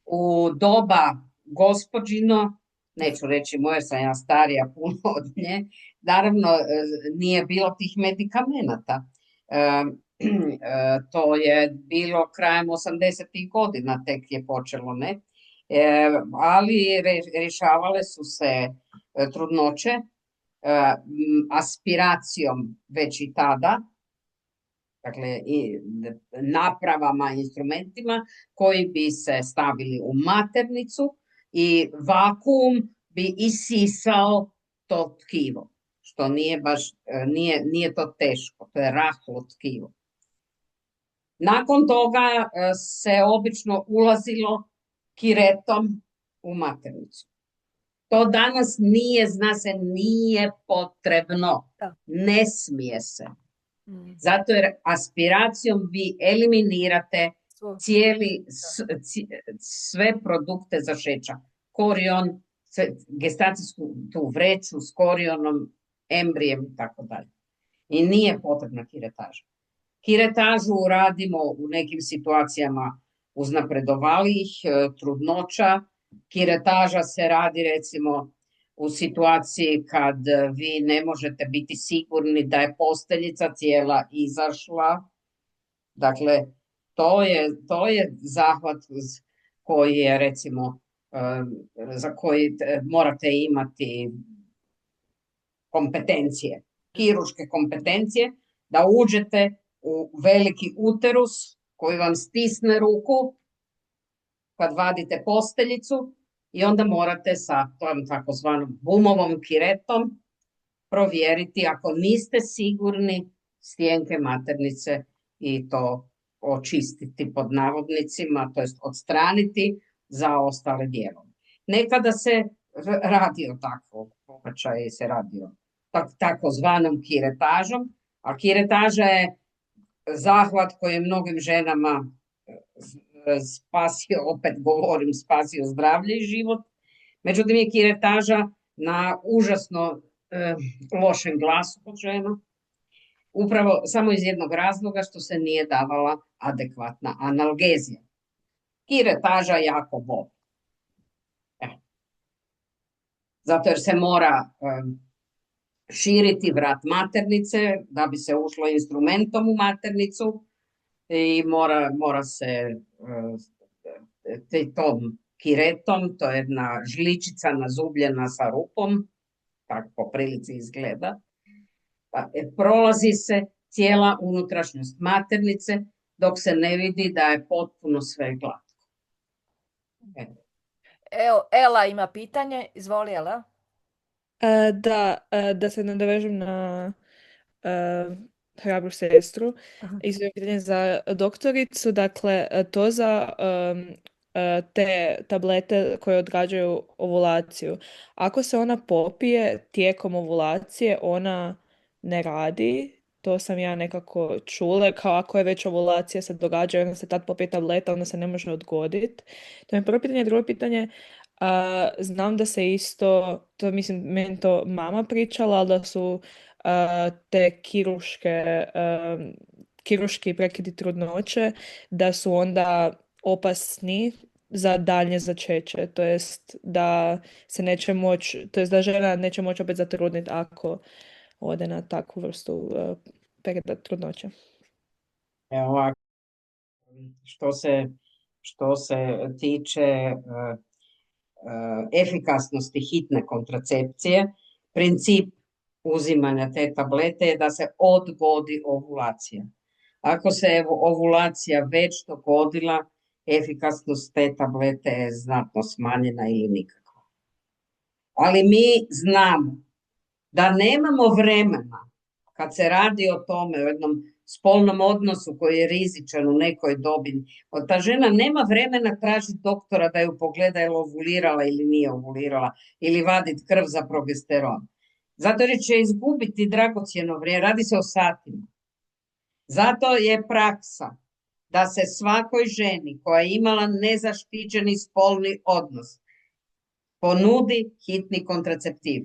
U doba gospođino, neću reći moje, sam ja starija puno od nje, naravno nije bilo tih medikamenata. To je bilo krajem 80-ih godina, tek je počelo, ne? Ali rješavale su se trudnoće aspiracijom već i tada, dakle i napravama, instrumentima koji bi se stavili u maternicu i vakuum bi isisao to tkivo, što nije baš, nije to teško, to je rahlo tkivo. Nakon toga se obično ulazilo kiretom u maternicu. To danas nije potrebno, ne smije se. Zato jer aspiracijom vi eliminirate sve produkte za šećer. Korion, gestacijsku tu vreću s korionom, embrijem i tako dalje. I nije potrebna kiretaža. Kiretažu radimo u nekim situacijama uznapredovalih trudnoća. Kiretaža se radi recimo u situaciji kad vi ne možete biti sigurni da je posteljica cijela izašla. Dakle, to je zahvat koji je recimo za koji morate imati kompetencije, kirurške kompetencije, da uđete u veliki uterus koji vam stisne ruku kad vadite posteljicu i onda morate sa tom takozvanom bumovom kiretom provjeriti ako niste sigurni stijenke maternice i to očistiti pod navodnicima, to jest odstraniti za ostale dijelove. Nekada se radio tako, pobačaj se radio takozvanom kiretažom, a kiretaža je zahvat koji je mnogim ženama spasio, opet govorim, spasio zdravlje i život. Međutim, je kiretaža na užasno lošem glasu kod žena. Upravo samo iz jednog razloga što se nije davala adekvatna analgezija. Kiretaža jako boli. Zato jer se mora širiti vrat maternice da bi se ušlo instrumentom u maternicu i mora se tom kiretom, to je jedna žličica nazubljena sa rupom, tako po prilici izgleda, prolazi se cijela unutrašnjost maternice dok se ne vidi da je potpuno sve glatko. Evo, Ela ima pitanje. Izvoli, Ela. Da se nadovežem na hrabru sestru. Isto je pitanje za doktoricu. Dakle, to za te tablete koje odgađaju ovulaciju. Ako se ona popije tijekom ovulacije, ona ne radi. To sam ja nekako čula. Kao ako je već ovulacija se događa i onda se tad popije tableta, onda se ne može odgoditi. To je prvo pitanje. Drugo pitanje, znam da se isto, to mislim, meni to mama pričala, ali da su te kirurški prekidi trudnoće, da su onda opasni za daljnje začeće, to jest da se neće moći, to jest da žena neće moći opet zatrudniti ako ode na takvu vrstu prekida trudnoće. Evo ovako, što se tiče efikasnosti hitne kontracepcije, princip uzimanja te tablete je da se odgodi ovulacija. Ako se ovulacija već dogodila, efikasnost te tablete je znatno smanjena ili nikakva. Ali mi znamo da nemamo vremena kad se radi o tome, o jednom spolnom odnosu koji je rizičan u nekoj dobi. Ta žena nema vremena tražiti doktora da ju pogleda je li ovulirala ili nije ovulirala ili vaditi krv za progesteron. Zato jer će izgubiti dragocjeno vrijeme, radi se o satima. Zato je praksa da se svakoj ženi koja je imala nezaštićeni spolni odnos ponudi hitni kontraceptiv.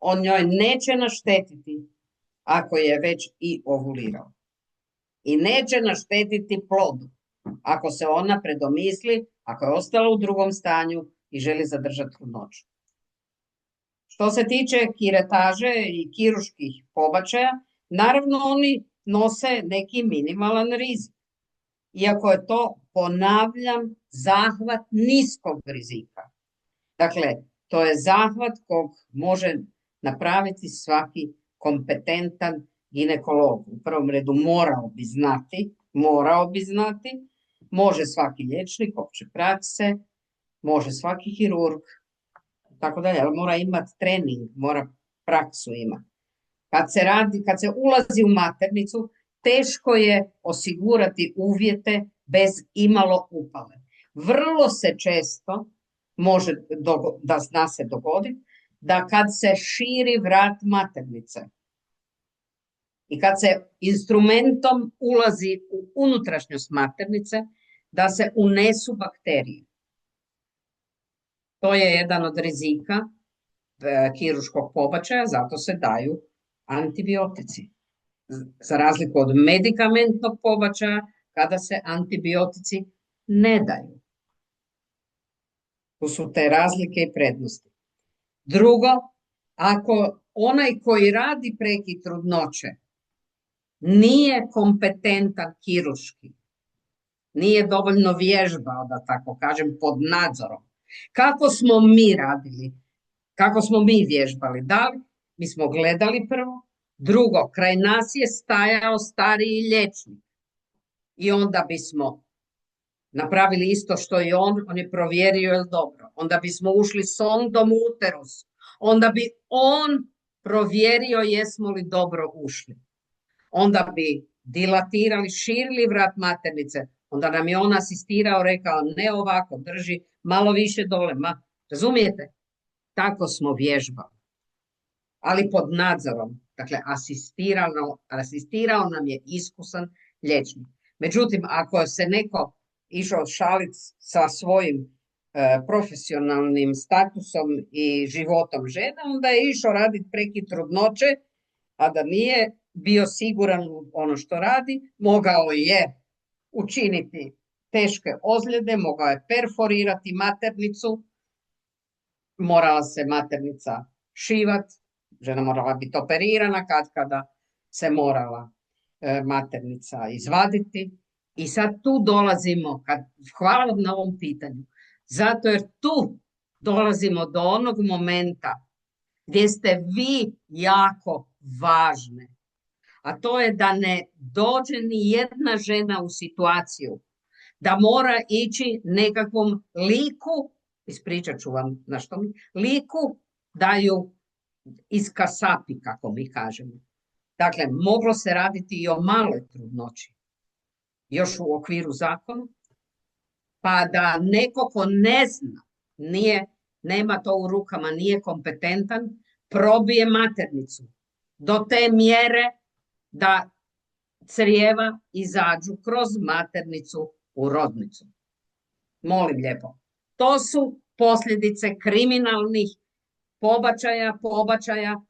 On njoj neće naštetiti ako je već i ovulirala. I neće naštetiti plodu ako se ona predomisli, ako je ostala u drugom stanju i želi zadržati trudnoću. Što se tiče kiretaže i kirurških pobačaja, naravno oni nose neki minimalan rizik. Iako je to, ponavljam, zahvat niskog rizika. Dakle, to je zahvat kog može napraviti svaki kompetentan ginekolog. U prvom redu morao bi znati, može svaki liječnik opće prakse, može svaki hirurg, tako dalje, ali mora imati trening, mora praksu imati. Kad se ulazi u maternicu, teško je osigurati uvjete bez imalo upale. Vrlo se često može da zna se dogoditi da kad se širi vrat maternice i kad se instrumentom ulazi u unutrašnjost maternice, da se unesu bakterije. To je jedan od rizika kirurškog pobačaja, zato se daju antibiotici. Za razliku od medikamentnog pobačaja, kada se antibiotici ne daju. Tu su te razlike i prednosti. Drugo, ako onaj koji radi prekid trudnoće nije kompetentan kirurški, nije dovoljno vježbao, da tako kažem, pod nadzorom. Kako smo mi radili? Kako smo mi vježbali? Da li? Mi smo gledali prvo. Drugo, kraj nas je stajao stariji liječnik. I onda bismo napravili isto što i on je provjerio je dobro. Onda bismo ušli sondom u uterus. Onda bi on provjerio jesmo li dobro ušli. Onda bi dilatirali, širili vrat maternice. Onda nam je on asistirao, rekao ne ovako, drži malo više dole. Razumijete? Tako smo vježbali. Ali pod nadzorom. Dakle, asistirao nam je iskusan liječnik. Međutim, ako se neko išao šaliti sa svojim profesionalnim statusom i životom žene, onda je išao raditi prekid trudnoće, a da nije bio siguran u ono što radi, mogao je učiniti teške ozljede, mogao je perforirati maternicu, morala se maternica šivati, žena morala biti operirana, kada se morala maternica izvaditi. I sad tu dolazimo, hvala vam na ovom pitanju, zato jer tu dolazimo do onog momenta gdje ste vi jako važne. A to je da ne dođe ni jedna žena u situaciju da mora ići nekakvom liku, ispričat ću vam na što liku daju iskasapi, kako mi kažemo. Dakle, moglo se raditi i o maloj trudnoći, još u okviru zakona, pa da neko ko ne zna, nema to u rukama, nije kompetentan, probije maternicu do te mjere da crijeva izađu kroz maternicu u rodnicu. Molim lijepo. To su posljedice kriminalnih pobačaja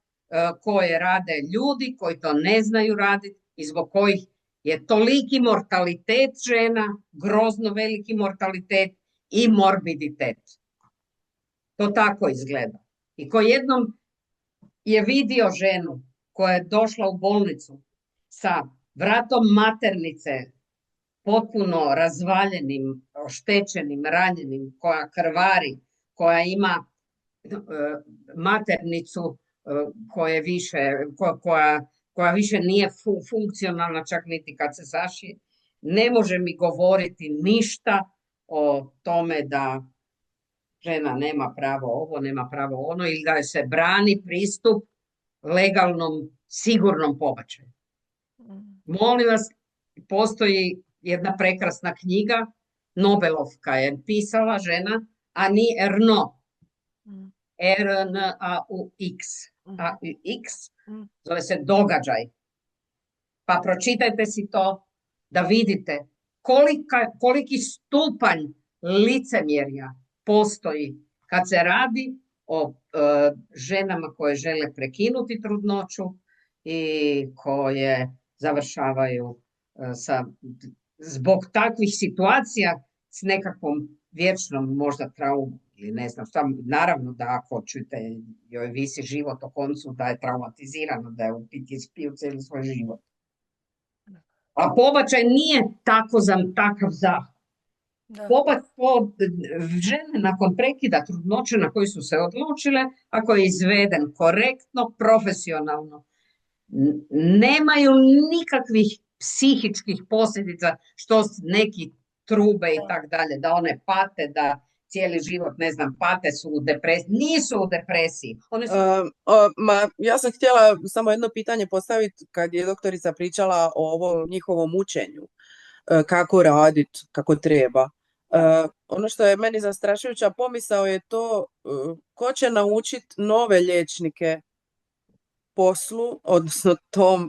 koje rade ljudi koji to ne znaju raditi i zbog kojih je toliki mortalitet žena, grozno veliki mortalitet i morbiditet. To tako izgleda. I ko jednom je vidio ženu koja je došla u bolnicu sa vratom maternice potpuno razvaljenim, oštećenim, ranjenim, koja krvari, koja ima maternicu koja više nije funkcionalna čak niti kad se zašije, ne može mi govoriti ništa o tome da žena nema pravo ovo, nema pravo ono, ili da se brani pristup legalnom, sigurnom pobačaju. Molim vas, postoji jedna prekrasna knjiga, Nobelovka je pisala žena, Annie Ernaux, R-N-A-U-X, zove se Događaj. Pa pročitajte si to da vidite koliki stupanj licemjerja postoji kad se radi o ženama koje žele prekinuti trudnoću i koje završavaju zbog takvih situacija s nekakvom vječnom možda traumom ili ne znam šta. Naravno da ako čujete joj visi život o koncu, da je traumatizirano, da je u PTSP-u cijeli svoj život. A pobačaj nije takav zahvat. Žene nakon prekida trudnoće na koji su se odlučile, ako je izveden korektno, profesionalno, nemaju nikakvih psihičkih posljedica što neki trube i tak dalje, da one pate, da cijeli život, ne znam, pate su u depresiji. Nisu u depresiji. One su... Ja sam htjela samo jedno pitanje postaviti kad je doktorica pričala o ovom njihovom učenju. Kako raditi, kako treba. Ono što je meni zastrašujuća pomisao je to ko će naučiti nove liječnike poslu, odnosno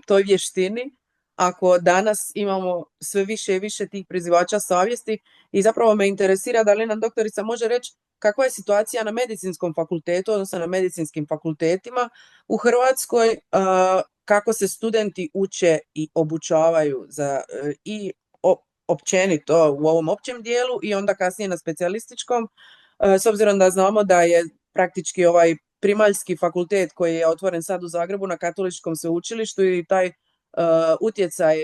toj vještini, ako danas imamo sve više i više tih prizivača savjesti. I zapravo me interesira da li nam doktorica može reći kakva je situacija na medicinskom fakultetu, odnosno na medicinskim fakultetima u Hrvatskoj, kako se studenti uče i obučavaju i općenito u ovom općem dijelu i onda kasnije na specijalističkom, s obzirom da znamo da je praktički ovaj primaljski fakultet koji je otvoren sad u Zagrebu na Katoličkom sveučilištu i taj utjecaj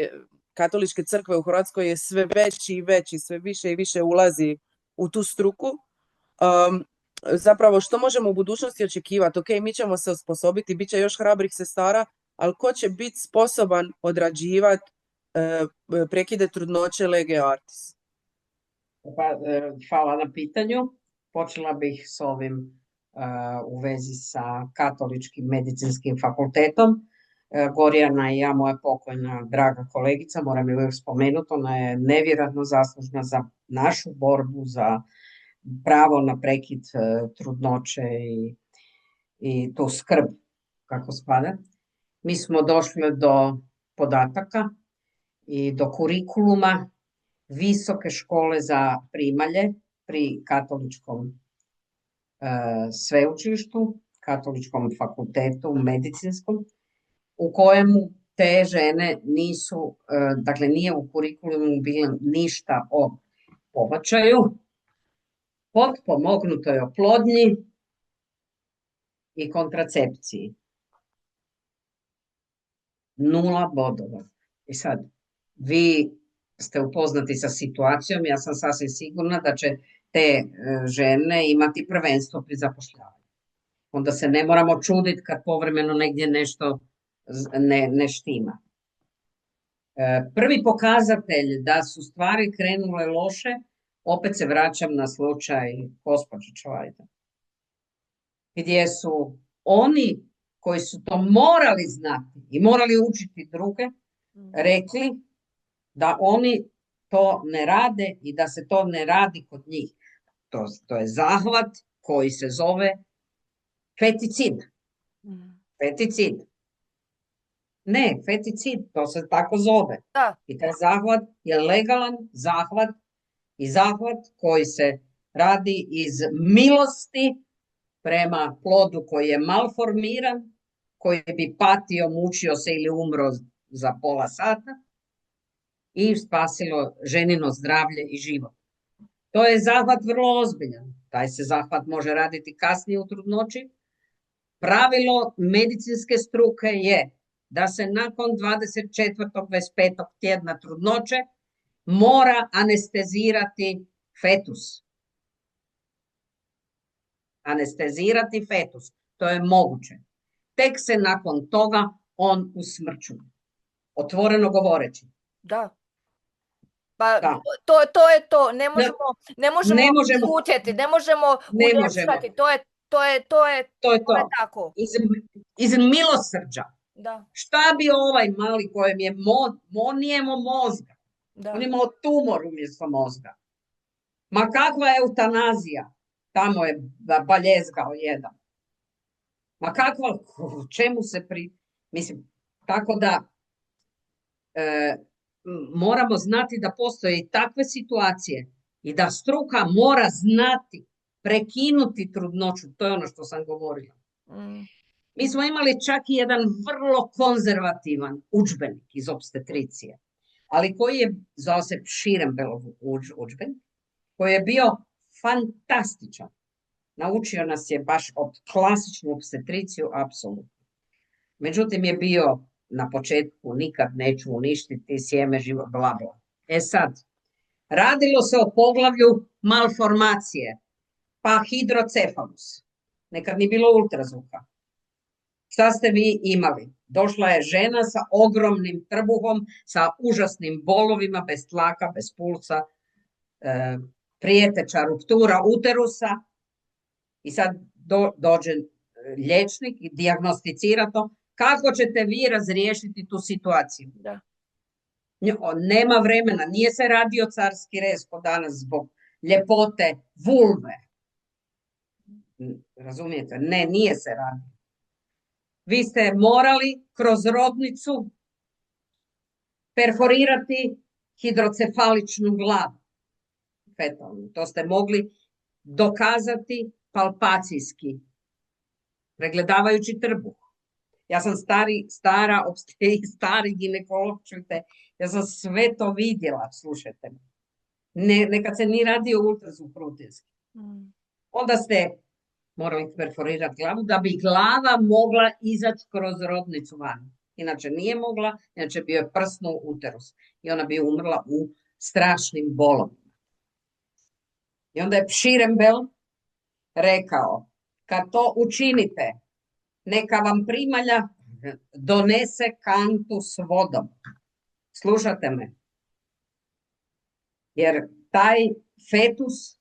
Katoličke crkve u Hrvatskoj je sve veći i veći, sve više i više ulazi u tu struku. Zapravo što možemo u budućnosti očekivati? Ok, mi ćemo se osposobiti, bit će još hrabrih sestara, ali ko će biti sposoban odrađivati prekide trudnoće lege artis? Hvala na pitanju. Počela bih s ovim u vezi sa Katoličkim medicinskim fakultetom. Gorjana i ja, moja pokojna draga kolegica, moram je uvijek spomenuti, ona je nevjerojatno zaslužna za našu borbu za pravo na prekid trudnoće i tu skrb kako spada. Mi smo došli do podataka i do kurikuluma visoke škole za primalje pri Katoličkom sveučilištu, Katoličkom fakultetu medicinskom, u kojemu te žene nisu, dakle nije u kurikulumu bilo ništa o pobačaju, potpomognutoj oplodnji i kontracepciji. 0 bodova. I sad, vi ste upoznati sa situacijom, ja sam sasvim sigurna da će te žene imati prvenstvo pri zapošljavanju. Onda se ne moramo čuditi kad povremeno negdje nešto ne štima. Prvi pokazatelj da su stvari krenule loše, opet se vraćam na slučaj gospođe Čvajda, gdje su oni koji su to morali znati i morali učiti druge, rekli da oni to ne rade i da se to ne radi kod njih. To je zahvat koji se zove feticid. Feticid. Ne, feticid, to se tako zove. Da. I taj zahvat je legalan zahvat i zahvat koji se radi iz milosti prema plodu koji je malformiran, koji bi patio, mučio se ili umro za pola sata i spasilo ženino zdravlje i život. To je zahvat vrlo ozbiljan. Taj se zahvat može raditi kasnije u trudnoći. Pravilo medicinske struke je da se nakon 24. 25. tjedna trudnoće mora anestezirati fetus. Anestezirati fetus. To je moguće. Tek se nakon toga on usmrćuje. Otvoreno govoreći. Da. Pa Da. to je to. Ne možemo Ne možemo. šutjeti, ne možemo Ne uljepšati. To je tako. Iz milosrđa. Da, Šta bi ovaj mali kojem je on nije imao mozga. da. On je imao tumor umjesto mozga. Ma kakva je eutanazija? Tamo je baljezgao jedan. Ma kakva, čemu se Mislim, tako da moramo znati da postoje i takve situacije i da struka mora znati prekinuti trudnoću. To je ono što sam govorila. Mi smo imali čak i jedan vrlo konzervativan udžbenik iz opstetricije, ali koji je, zvao se Širenbelov udžbenik, koji je bio fantastičan. Naučio nas je baš od klasičnu opstetriciju, apsolutno. Međutim je bio na početku nikad neću uništiti sjeme život, bla bla. E sad, radilo se o poglavlju malformacije, pa hidrocefalus. Nekad nije bilo ultrazvuka. Šta ste vi imali? Došla je žena sa ogromnim trbuhom, sa užasnim bolovima, bez tlaka, bez pulsa, prijeteća ruptura uterusa i sad dođe liječnik i dijagnosticira to. Kako ćete vi razriješiti tu situaciju? Da. Nema vremena, nije se radio carski rez po danas zbog ljepote vulve. Razumijete? Ne, nije se radio. Vi ste morali kroz rodnicu perforirati hidrocefaličnu glavu. Fetalnu. To ste mogli dokazati palpacijski, pregledavajući trbuh. Ja sam stari ginekolog, čujte, ja sam sve to vidjela, slušajte me. Nekad se ni radio ultrazvuk rutinski. Onda ste morali perforirati glavu da bi glava mogla izaći kroz rodnicu van. Inače nije mogla, inače bio je prsnu uterus. I ona bi umrla u strašnim bolovima. I onda je Širenbel rekao, kad to učinite, neka vam primalja donese kantu s vodom. Slušate me? Jer taj fetus,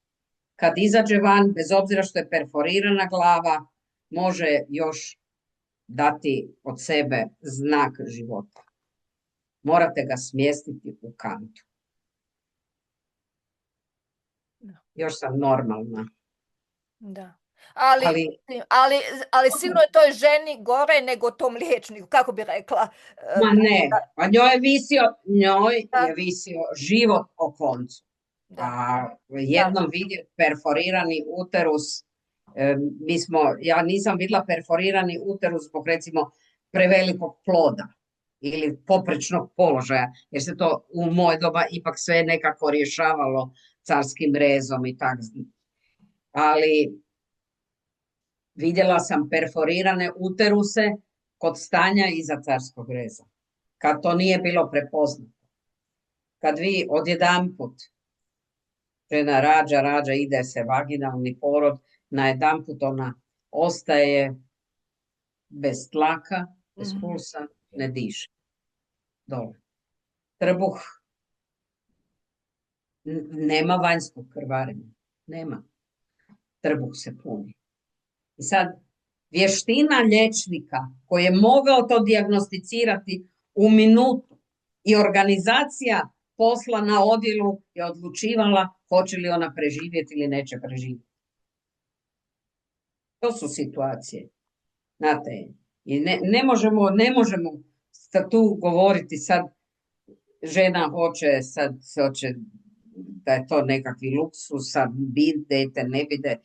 kad izađe van, bez obzira što je perforirana glava, može još dati od sebe znak života. Morate ga smjestiti u kantu. Još sam normalna. Da. Ali sigurno je toj ženi gore nego tom liječniku, kako bi rekla. Ma ne, pa njoj je visio život o koncu. A jednom vidjeti perforirani uterus, ja nisam vidjela perforirani uterus zbog recimo prevelikog ploda ili poprečnog položaja, jer se to u moje doba ipak sve nekako rješavalo carskim rezom i tako. Ali vidjela sam perforirane uteruse kod stanja iza carskog reza. Kad to nije bilo prepoznato. Kad vi odjedanput žena rađa, ide se vaginalni porod, najedanput ona ostaje bez tlaka, bez pulsa, ne diše. Dole. Trbuh. Nema vanjskog krvarenja. Nema. Trbuh se puni. I sad, vještina liječnika koji je mogao to dijagnosticirati u minutu i organizacija posla na odjelu je odlučivala hoće li ona preživjeti ili neće preživjeti. To su situacije. Znate, i ne možemo tu govoriti sad žena hoće da je to nekakvi luksus, sad bidete, ne bide.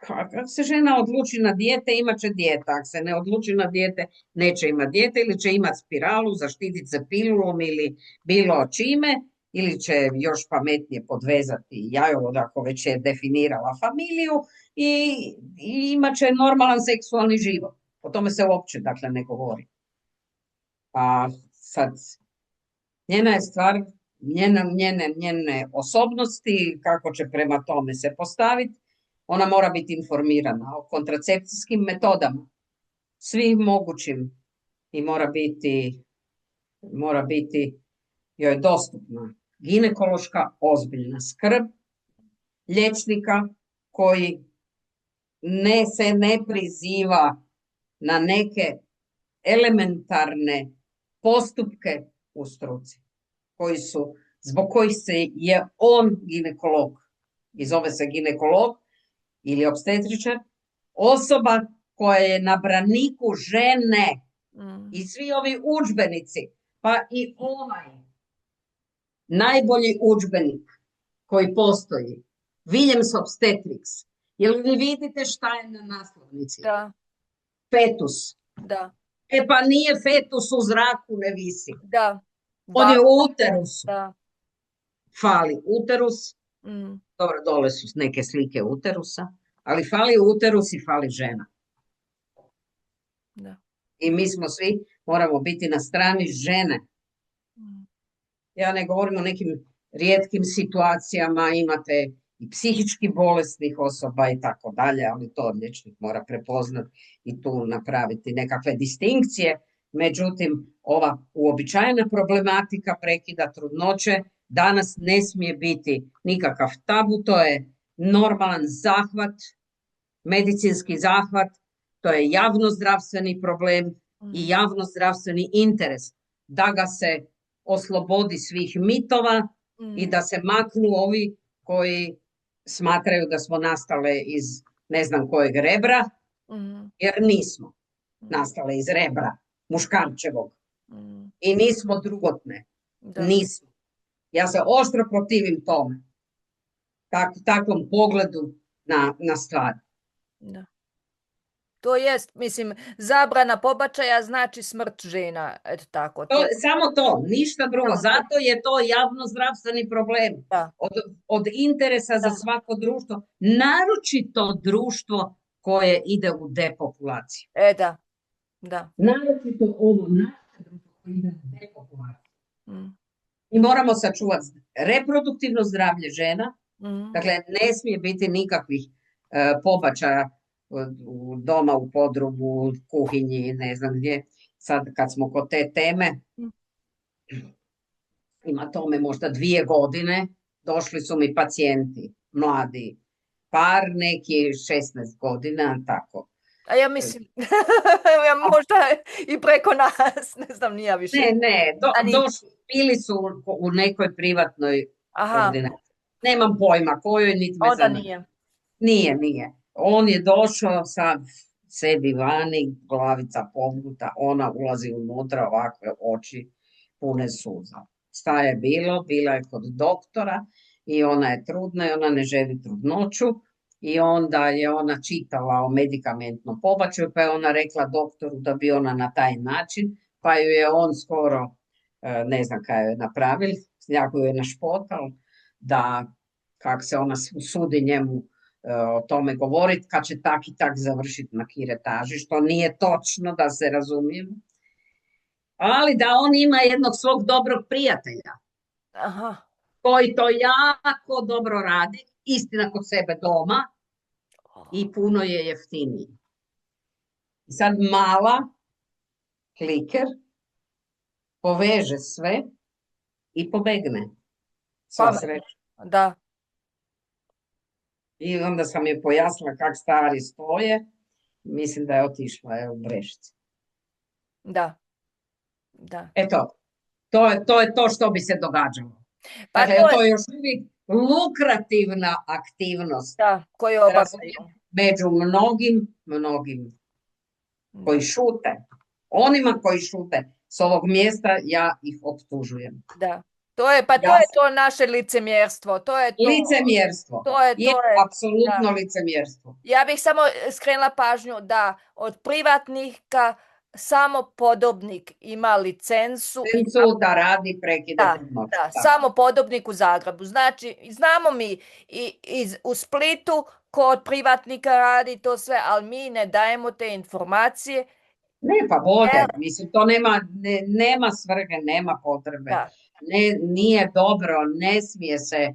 Ako se žena odluči na dijete, imat će dijete. Ako se ne odluči na dijete, neće imati dijete ili će imati spiralu, zaštititi se pilulom ili bilo čime ili će još pametnije podvezati jajovod ako već je definirala familiju i imat će normalan seksualni život. O tome se uopće dakle ne govori. A sad, njena je stvar, njene osobnosti, kako će prema tome se postaviti, ona mora biti informirana o kontracepcijskim metodama, svim mogućim i mora biti joj dostupna ginekološka ozbiljna skrb, liječnika koji se ne priziva na neke elementarne postupke u struci, zbog kojih je on ginekolog i zove se ginekolog ili opstetričar, osoba koja je na braniku žene i svi ovi udžbenici, pa i ovaj najbolji udžbenik koji postoji, Williams Obstetrics. Jel vi vidite šta je na naslovnici? Da. Fetus. Da. E pa nije fetus u zraku, ne visi. Da. On je u uterusu. Da. Fali uterus. Dobro, dole su neke slike uterusa, ali fali uterus i fali žena. Da. I mi smo svi, moramo biti na strani žene. Ja ne govorim o nekim rijetkim situacijama, imate i psihički bolesnih osoba i tako dalje, ali to liječnik mora prepoznati i tu napraviti nekakve distinkcije. Međutim, ova uobičajena problematika prekida trudnoće danas ne smije biti nikakav tabu, to je normalan zahvat, medicinski zahvat, to je javnozdravstveni problem i javnozdravstveni interes da ga se oslobodi svih mitova i da se maknu ovi koji smatraju da smo nastale iz ne znam kojeg rebra, jer nismo nastale iz rebra muškarčevog i nismo drugotne. Nismo. Ja se oštro protivim tome, takvom pogledu na stvar. Da. To jest, mislim, zabrana pobačaja znači smrt žena, eto tako. Samo to, ništa drugo. Zato je to javnozdravstveni problem. Od interesa za svako društvo, naročito društvo koje ide u depopulaciju. Da. Naročito ovo naše društvo koje ide u depopulaciju. I moramo sačuvati reproduktivno zdravlje žena. Dakle, ne smije biti nikakvih pobačaja doma, u podrumu, kuhinji, ne znam gdje. Sad kad smo kod te teme, ima tome možda 2 godine, došli su mi pacijenti, mladi par, neki 16 godina, tako. A ja mislim, možda i preko nas, ne znam, nije više. Ne, bili su u nekoj privatnoj ordinaciji. Nemam pojma kojoj, niti me zanima. Nije. On je došao sad sebi vani, glavica pognuta, ona ulazi unutra, ovakve oči pune suza. Šta je bilo? Bila je kod doktora i ona je trudna i ona ne želi trudnoću i onda je ona čitala o medikamentnom pobačaju pa je ona rekla doktoru da bi ona na taj način, pa ju je on skoro, ne znam kaj je napravil, jako ju je našpotal da kak se ona sudi njemu o tome govoriti, kad će tak i tak završiti na kiretaži, što nije točno, da se razumijemo. Ali da on ima jednog svog dobrog prijatelja, koji to jako dobro radi, istina kod sebe doma, i puno je jeftiniji. I sad mala kliker poveže sve i pobegne. Sva sreća. Da. I onda sam je pojasnila kak stvari stoje. Mislim da je otišla u Brešice. Da. Eto, to je to što bi se događalo. Dakle, to je još uvijek lukrativna aktivnost. Da, koju obavljaju. Među mnogim koji šute. Onima koji šute s ovog mjesta ja ih optužujem. Da. To je to naše licemjerstvo. Licemjerstvo. To je apsolutno licemjerstvo. Ja bih samo skrenula pažnju da od privatnika samo podobnik ima licencu Licencu da radi prekide trudnoće. da, Da. samo podobnik u Zagrebu. Znači, znamo mi u Splitu kod privatnika radi to sve, ali mi ne dajemo te informacije. Ne, pa bolje. Mislim, to nema svrhe, nema potrebe. Da. Nije dobro, ne smije se,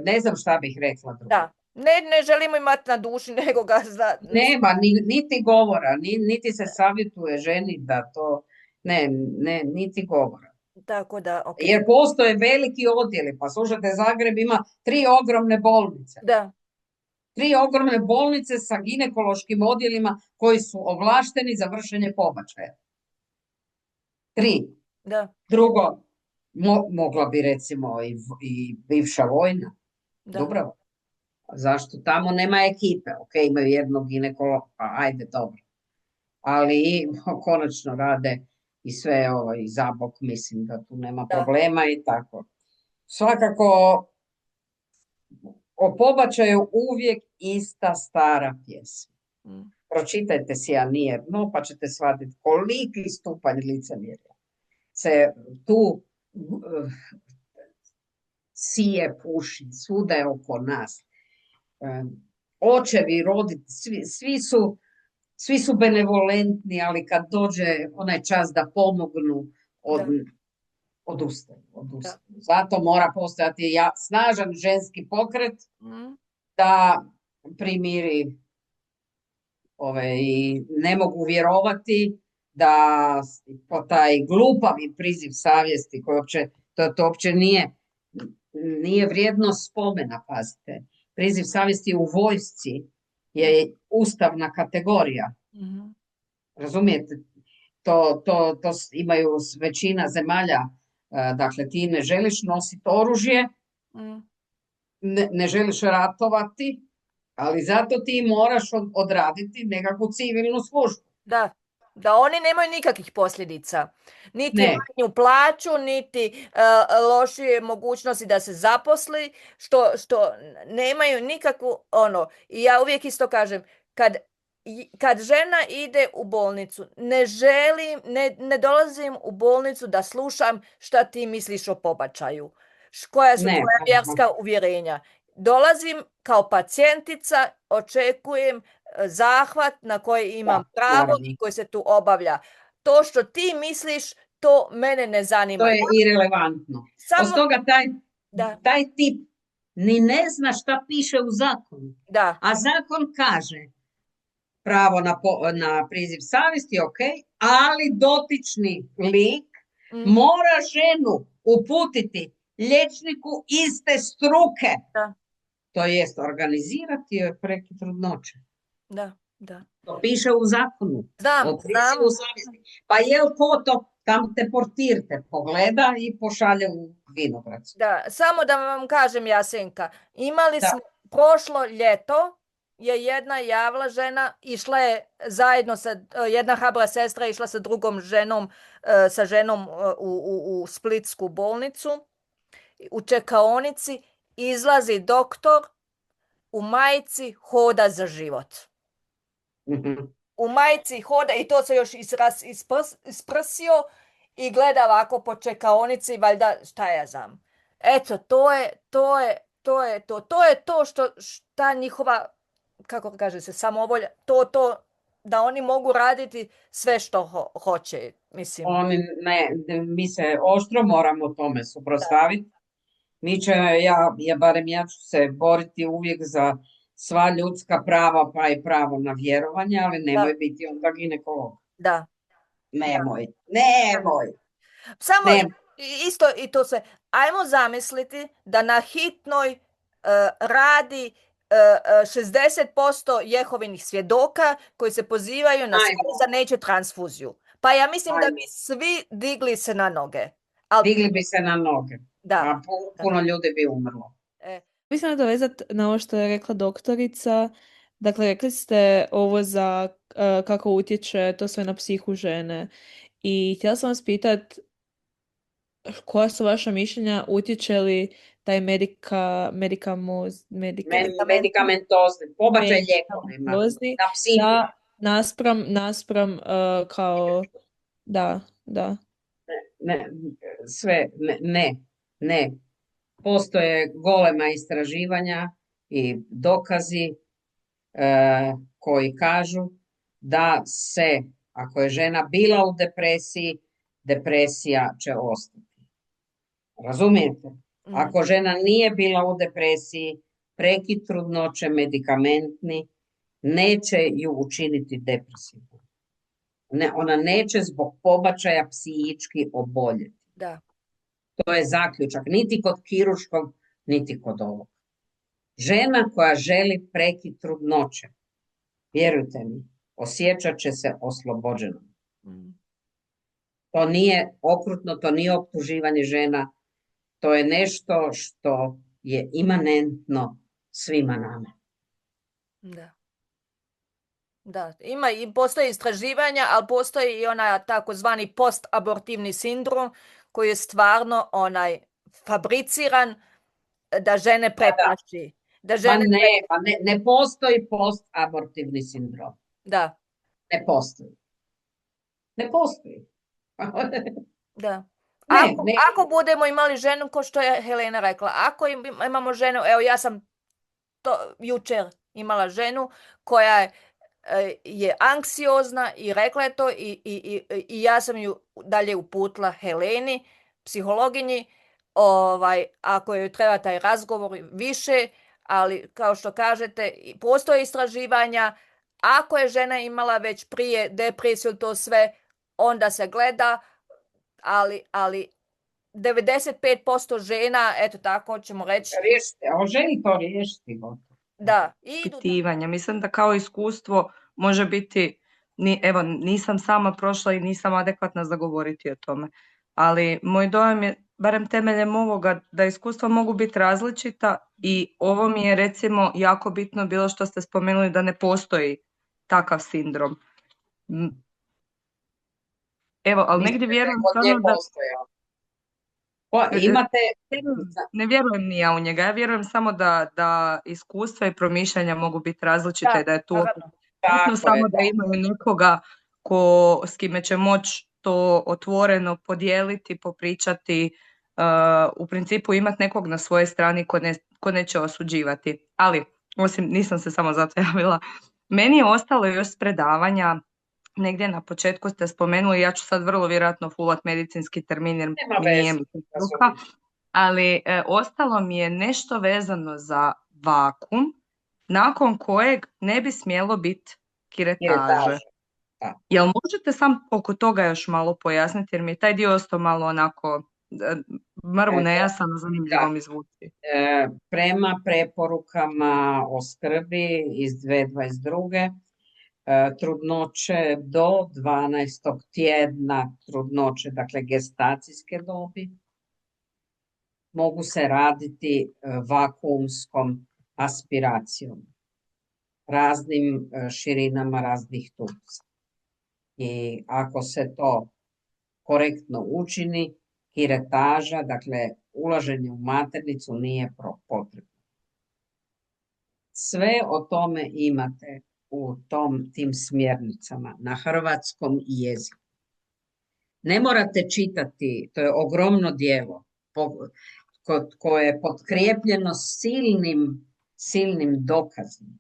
ne znam šta bih rekla drugo. Da. Ne želimo imati na duši nego ga Nema, niti govora, niti se savjetuje ženi da to, ne, niti govora. Tako da, ok. Jer postoje veliki odjeli, pa slušajte, Zagreb ima 3 ogromne bolnice. Da. 3 ogromne bolnice sa ginekološkim odjelima koji su ovlašteni za vršenje pobačaja. 3. Da. Drugo, mogla bi recimo i bivša vojna, Dubrava. Zašto tamo nema ekipe? Ok, imaju jednog ginekologa, pa ajde, dobro. Ali konačno rade i sve i Zabok, mislim da tu nema problema i tako. Svakako, o pobačaju uvijek ista stara pjesma. Pročitajte si Anije dno, pa ćete shvatiti koliki stupanj licemjerja se tu sije, puši, svuda je oko nas. Očevi, roditelji, svi su benevolentni, ali kad dođe onaj čas da pomognu, odustaju. Zato mora postojati snažan ženski pokret da primiri i ne mogu vjerovati da po taj glupavi priziv savjesti koji to uopće nije vrijedno spomena, pazite. Priziv savjesti u vojsci je ustavna kategorija. Razumijete? To imaju većina zemalja. Dakle, ti ne želiš nositi oružje, ne želiš ratovati, ali zato ti moraš odraditi nekakvu civilnu službu. Da oni nemaju nikakvih posljedica. Niti manju plaću, niti lošije mogućnosti da se zaposli, što nemaju nikakvu I ja uvijek isto kažem, kad žena ide u bolnicu, ne dolazim u bolnicu da slušam šta ti misliš o pobačaju, koja su tvoja vjerska uvjerenja. Dolazim kao pacijentica, očekujem zahvat na koji imam pravo i koji se tu obavlja. To što ti misliš, to mene ne zanima. To je irelevantno. Od toga taj tip ni ne zna šta piše u zakonu. A zakon kaže pravo na priziv savjesti, ok, ali dotični lik mora ženu uputiti liječniku iste struke. To jest organizirati joj prekid trudnoće. Da. To piše u zakonu. Znam. Pa ko to tam te portir te pogleda i pošalje u Vinogradcu. Da, samo da vam kažem, Jasenka, imali smo prošlo ljeto, je jedna javla žena, išla je zajedno jedna hrabra sestra išla sa drugom ženom, sa ženom u Splitsku bolnicu, u čekaonici, izlazi doktor, u majici hoda za život. U majici hoda i to se još isprsio i gleda ovako po čekaonici, valjda šta ja znam. Eto, to je to što ta njihova, kako kaže se, samovolja, to da oni mogu raditi sve što hoće, mislim. Mi se oštro moramo tome suprotstaviti. Barem ja ću se boriti uvijek za sva ljudska prava, pa i pravo na vjerovanje, ali nemoj biti onda ginekolog. Da. Nemoj. Samo isto i to se, ajmo zamisliti da na hitnoj radi 60% Jehovinih svjedoka koji se pozivaju na sve za neće transfuziju. Pa ja mislim da bi svi digli se na noge. Digli bi se na noge. A puno ljudi bi umrlo. Mislim nadovezati na ovo što je rekla doktorica. Dakle, rekli ste ovo za kako utječe to sve na psihu žene. I htjela sam vas pitati koja su vaša mišljenja, utječe li taj medikamentozni pobačaj lijekovima na psihu. naspram kao, da. Ne. Postoje golema istraživanja i dokazi koji kažu da se, ako je žena bila u depresiji, depresija će ostati. Razumijete? Ako žena nije bila u depresiji, prekid trudnoće medikamentni neće ju učiniti depresivnom. Ona neće zbog pobačaja psihički oboljeti. Da. To je zaključak, niti kod kirurškog, niti kod ovog. Žena koja želi prekid trudnoće, vjerujte mi, osjećat će se oslobođenom. To nije okrutno, to nije optuživanje žena, to je nešto što je imanentno svima nama. Da. Da, postoje istraživanja, ali postoji i onaj takozvani postabortivni sindrom koji je stvarno fabriciran da žene preplaši. Ne postoji postabortivni sindrom. Da. Ne postoji. Da. Ako budemo imali ženu, ko što je Helena rekla, ako imamo ženu, evo ja sam to jučer imala ženu koja je anksiozna i rekla je to i ja sam ju dalje uputila Heleni, psihologinji, ako joj treba taj razgovor više, ali kao što kažete, postoje istraživanja, ako je žena imala već prije depresiju, to sve, onda se gleda, ali 95% žena, eto tako ćemo reći. Želi to riješiti. Da. Ispitivanja. Mislim da kao iskustvo može biti, evo nisam sama prošla i nisam adekvatna za govoriti o tome, ali moj dojam je, barem temeljem ovoga, da iskustva mogu biti različita i ovo mi je recimo jako bitno bilo što ste spomenuli da ne postoji takav sindrom. Evo, ali negdje vjerujem stvarno da... Ne vjerujem ni ja u njega, ja vjerujem samo da iskustva i promišljanja mogu biti različite i da je tu samo da imaju nekoga s kime će moći to otvoreno podijeliti, popričati, u principu imati nekog na svojoj strani ko neće osuđivati. Ali, osim, nisam se samo zato javila, meni je ostalo još predavanja. Negdje na početku ste spomenuli, ja ću sad vrlo vjerojatno fullat medicinski termin jer nije mi struka, ali ostalo mi je nešto vezano za vakum nakon kojeg ne bi smjelo biti kiretaže. Jel možete sam oko toga još malo pojasniti jer mi je taj dio ostao malo onako mrvu nejasan, zanimljivo mi zvuči. Prema preporukama o skrbi iz 2022. Trudnoće do 12. tjedna trudnoće, dakle gestacijske dobi, mogu se raditi vakuumskom aspiracijom, raznim širinama raznih trupca. I ako se to korektno učini, kiretaža, dakle ulaženje u maternicu nije potrebno. Sve o tome imate u tim smjernicama na hrvatskom jeziku. Ne morate čitati, to je ogromno djelo koje je potkrijepljeno silnim dokazima.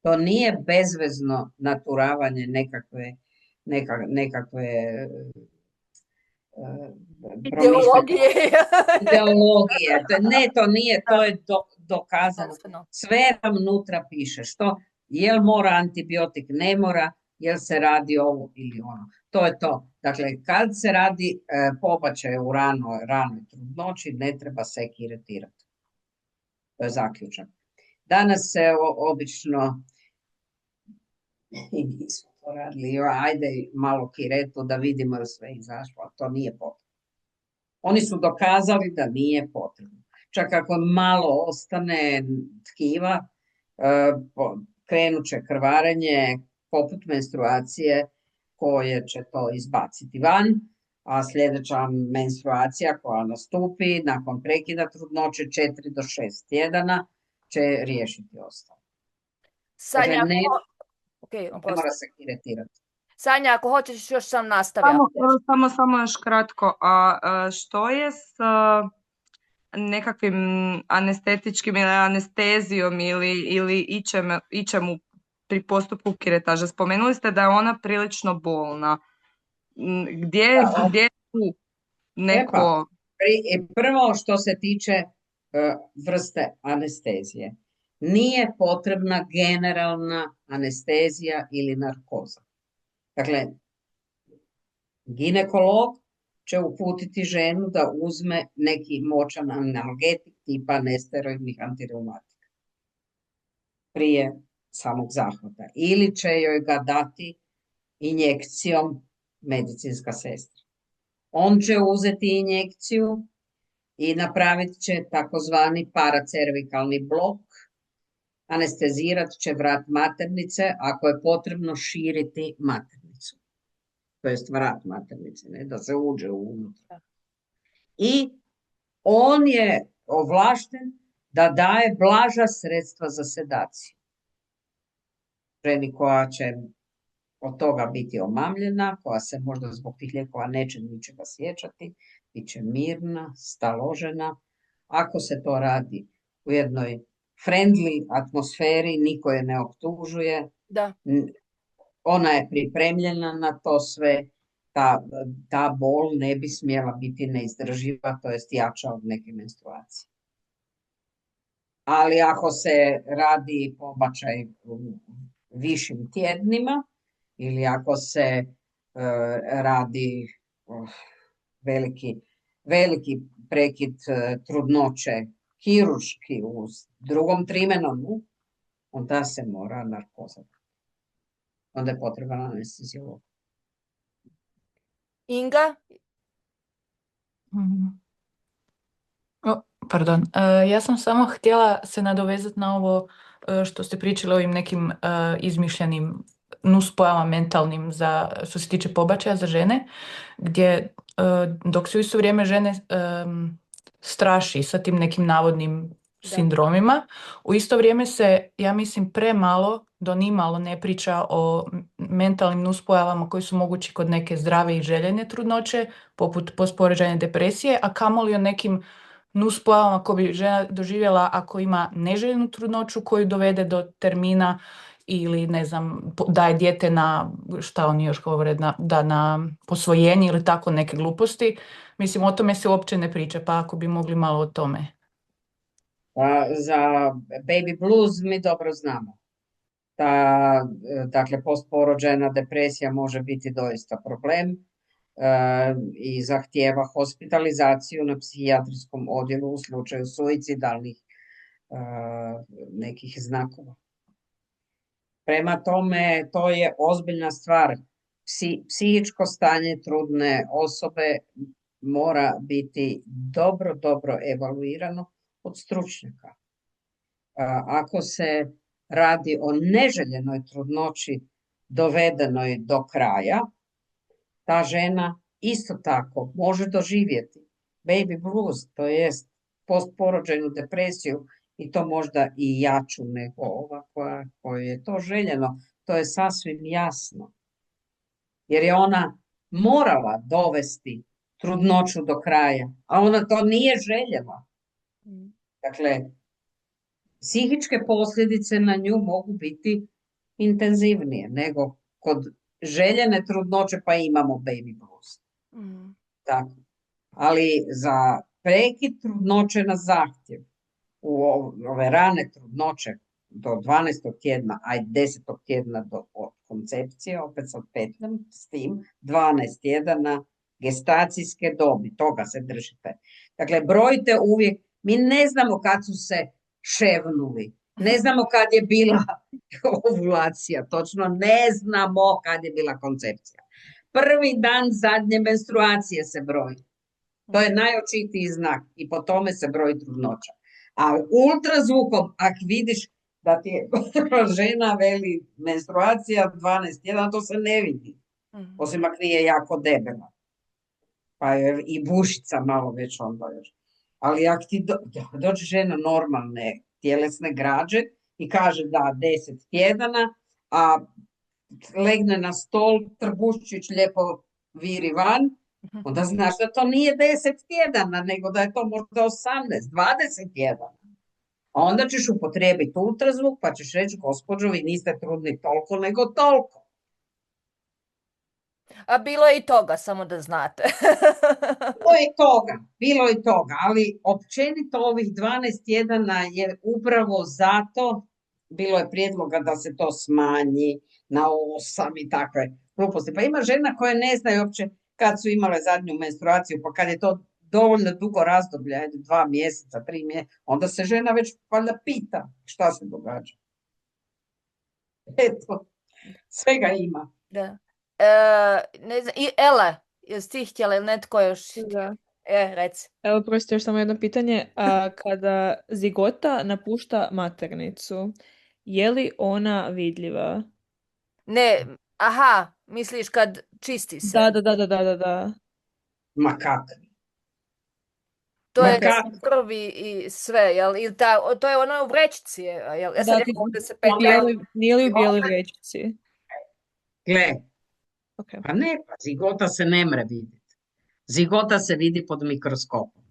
To nije bezvezno naturavanje nekakve ideologije. Ne, to nije, to je dokazano. Sve vam unutra piše. Jel mora antibiotik, ne mora, jel se radi ovo ili ono. To je to. Dakle, kad se radi pobačaj u ranoj trudnoći, ne treba se kiretirati. To je zaključak. Danas se obično i nismo to radili, ajde malo kiretu da vidimo je sve izašlo, a to nije potrebno. Oni su dokazali da nije potrebno. Čak ako malo ostane tkiva, krenut će krvarenje poput menstruacije koje će to izbaciti van, a sljedeća menstruacija koja nastupi nakon prekida trudnoće 4 do 6 tjedana će riješiti ostalo. Sanja, Okay, ne mora se kiretirati. Sanja, ako hoćeš još sam nastavi. Samo još kratko. A što je s nekakvim anestetičkim ili anestezijom ili ičemu pri postupku kiretaže? Spomenuli ste da je ona prilično bolna. Gdje je tu neko... Prvo što se tiče vrste anestezije. Nije potrebna generalna anestezija ili narkoza. Dakle, ginekolog će uputiti ženu da uzme neki moćan analgetik tipa nesteroidnih antireumatika prije samog zahvata. Ili će joj ga dati injekcijom medicinska sestra. On će uzeti injekciju i napravit će takozvani paracervikalni blok, anestezirat će vrat maternice, ako je potrebno širiti maternicu. To jest vrat maternice, ne, da se uđe unutra. I on je ovlašten da daje blaža sredstva za sedaciju. Ženi koja će od toga biti omamljena, koja se možda zbog tih lijekova neće ničega sjećati, bit će mirna, staložena. Ako se to radi u jednoj friendly atmosferi, niko je ne optužuje, Da. Ona je pripremljena na to sve, ta bol ne bi smjela biti neizdrživa, to jest jača od neke menstruacije. Ali ako se radi pobačaj u višim tjednima ili ako se radi veliki prekid trudnoće kirurški u drugom trimenomu, onda se mora narkozati. Onda je potreban anesteziolog. Inga? Pardon, ja sam samo htjela se nadovezati na ovo što ste pričali o ovim nekim izmišljenim nuspojavama mentalnim što se tiče pobačaja za žene, gdje dok se u isto vrijeme žene straši sa tim nekim navodnim sindromima, u isto vrijeme se, ja mislim, premalo do nimalo ne priča o mentalnim nuspojavama koji su mogući kod neke zdrave i željene trudnoće, poput postporođajne depresije, a kamoli o nekim nuspojavama koje bi žena doživjela ako ima neželjenu trudnoću koju dovede do termina ili, ne znam, daje dijete na, šta oni još govore, na posvojenje ili tako neke gluposti. Mislim, o tome se uopće ne priča, pa ako bi mogli malo o tome. Za baby blues mi dobro znamo. Dakle, postporođajna depresija može biti doista problem i zahtijeva hospitalizaciju na psihijatrijskom odjelu u slučaju suicidalnih nekih znakova. Prema tome, to je ozbiljna stvar. Psihičko stanje trudne osobe mora biti dobro evaluirano od stručnjaka. Ako se radi o neželjenoj trudnoći dovedenoj do kraja, ta žena isto tako može doživjeti baby blues, to jest postporođajnu depresiju, i to možda i jaču nego ova koja je to željeno. To je sasvim jasno. Jer je ona morala dovesti trudnoću do kraja, a ona to nije željela. Dakle, psihičke posljedice na nju mogu biti intenzivnije nego kod željene trudnoće, pa imamo baby blues. Tako. Ali za prekid trudnoće na zahtjev, u ove rane trudnoće do 12. tjedna, a i 10. tjedna od koncepcije, opet sad petljam s tim, 12 tjedana gestacijske dobi, toga se držite. Dakle, brojite uvijek, mi ne znamo kad su se ševnuli, ne znamo kad je bila ovulacija, točno ne znamo kad je bila koncepcija. Prvi dan zadnje menstruacije se broji. To je najočitiji znak i po tome se broji trudnoća. A ultrazvukom, ako vidiš da ti je žena veli menstruacija 12 tjedana, to se ne vidi. Osim ako nije jako debela. Pa je i bušica malo već onda još. Ali ako ti dođe žena normalne tjelesne građe i kaže da 10 tjedana, a legne na stol, trbuščić lijepo viri van, onda znaš da to nije 10 tjedana, nego da je to možda 18, 20 tjedana. A onda ćeš upotrijebiti ultrazvuk pa ćeš reći, gospođo, vi niste trudni toliko, nego toliko. A bilo je i toga, samo da znate. Bilo je toga, ali općenito ovih 12 tjedana je upravo zato, bilo je prijedloga da se to smanji na 8 i takve gluposti. Pa ima žena koje ne znaju uopće kad su imale zadnju menstruaciju, pa kad je to dovoljno dugo razdoblje, 2 mjeseca, 3 mjeseca, onda se žena već valjda pita šta se događa. Eto, svega ima. Da. Ne znam, i Ela, jesi ti htjela ili netko još? Da. Reci. Evo, prosto još samo jedno pitanje. Kada zigota napušta maternicu, je li ona vidljiva? Ne, aha, misliš kad čisti se? Da. Ma kakvi. To Ma je kako? krvi i sve, jel? Ili to je ono u vrećici, jel? Ja sad ovdje se Nije li u bijeloj vrećici? Gle, Okay. pa ne, pa zigota se ne mre vidjeti. Zigota se vidi pod mikroskopom.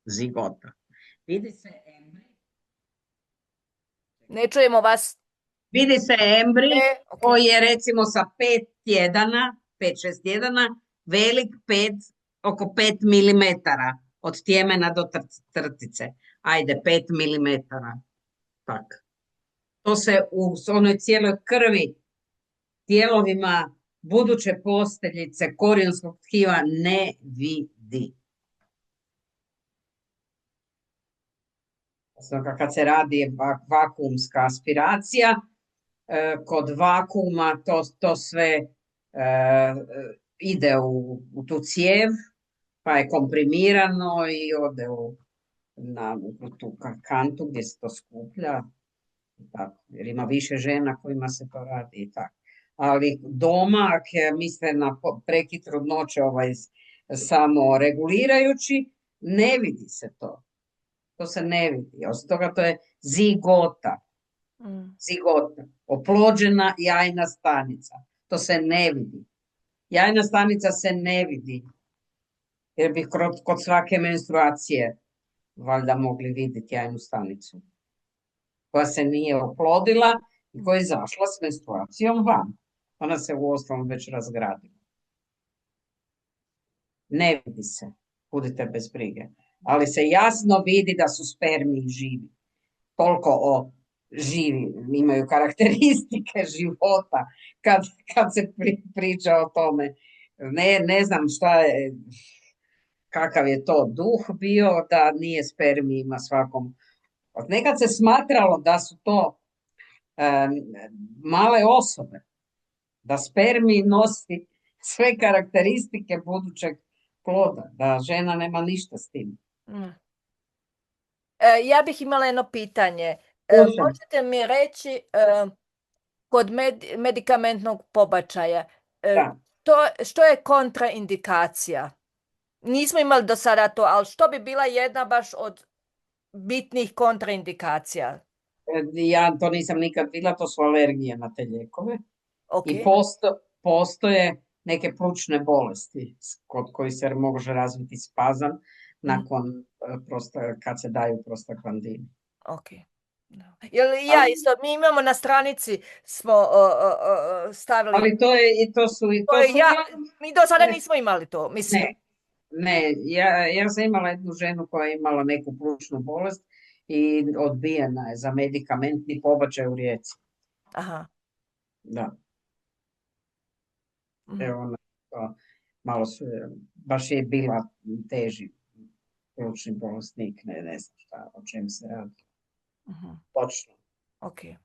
Zigota. Vidi se embrij. Ne čujemo vas. Vidi se embrij Okay. koji je recimo sa 5 tjedana, 5-6 tjedana, velik oko 5 mm od tjemena do trtice. Ajde, 5 mm. Tak. To se u onoj cijeloj krvi, dijelovima buduće posteljice korijonskog tkiva ne vidi. Kad se radi vakuumska aspiracija, kod vakuuma to sve ide u tu cijev, pa je komprimirano i ode u tu kantu gdje se to skuplja. Tako, jer ima više žena kojima se to radi i tako. Ali doma, ako misle na prekid trudnoće samo regulirajući, ne vidi se to. To se ne vidi. Osim toga, to je zigota. Zigota. Oplođena jajna stanica. To se ne vidi. Jajna stanica se ne vidi. Jer bi kod svake menstruacije valjda mogli vidjeti jajnu stanicu. Koja se nije oplodila i koja je izašla s menstruacijom van. Ona se u osnovu već razgradila. Ne vidi se. Budite bez brige. Ali se jasno vidi da su spermiji živi. Toliko živi, imaju karakteristike života kad se priča o tome. Ne znam šta je, kakav je to duh bio da nije spermijima svakom. Nekad se smatralo da su to male osobe, da spermij nosi sve karakteristike budućeg ploda, da žena nema ništa s tim. Ja bih imala jedno pitanje. Možete mi reći kod medikamentnog pobačaja, što je kontraindikacija? Nismo imali do sada to, ali što bi bila jedna baš od bitnih kontraindikacija? Ja to nisam nikad vidjela, to su alergije na te lijekove. Okay. I postoje neke plućne bolesti kod koji se može razviti spazam nakon kad se daju prostaglandini. Ok. Ja isto, mi imamo na stranici smo stavili... Ali mi do sada nismo imali to, mislim. Ne, ja sam imala jednu ženu koja je imala neku plućnu bolest i odbijena je za medikamentni pobačaj u Rijeci. Aha. Da. Evo, malo su, baš je bila teži plućni bolesnik, ne znam šta, o čem se radi. Točno. Ok, ja.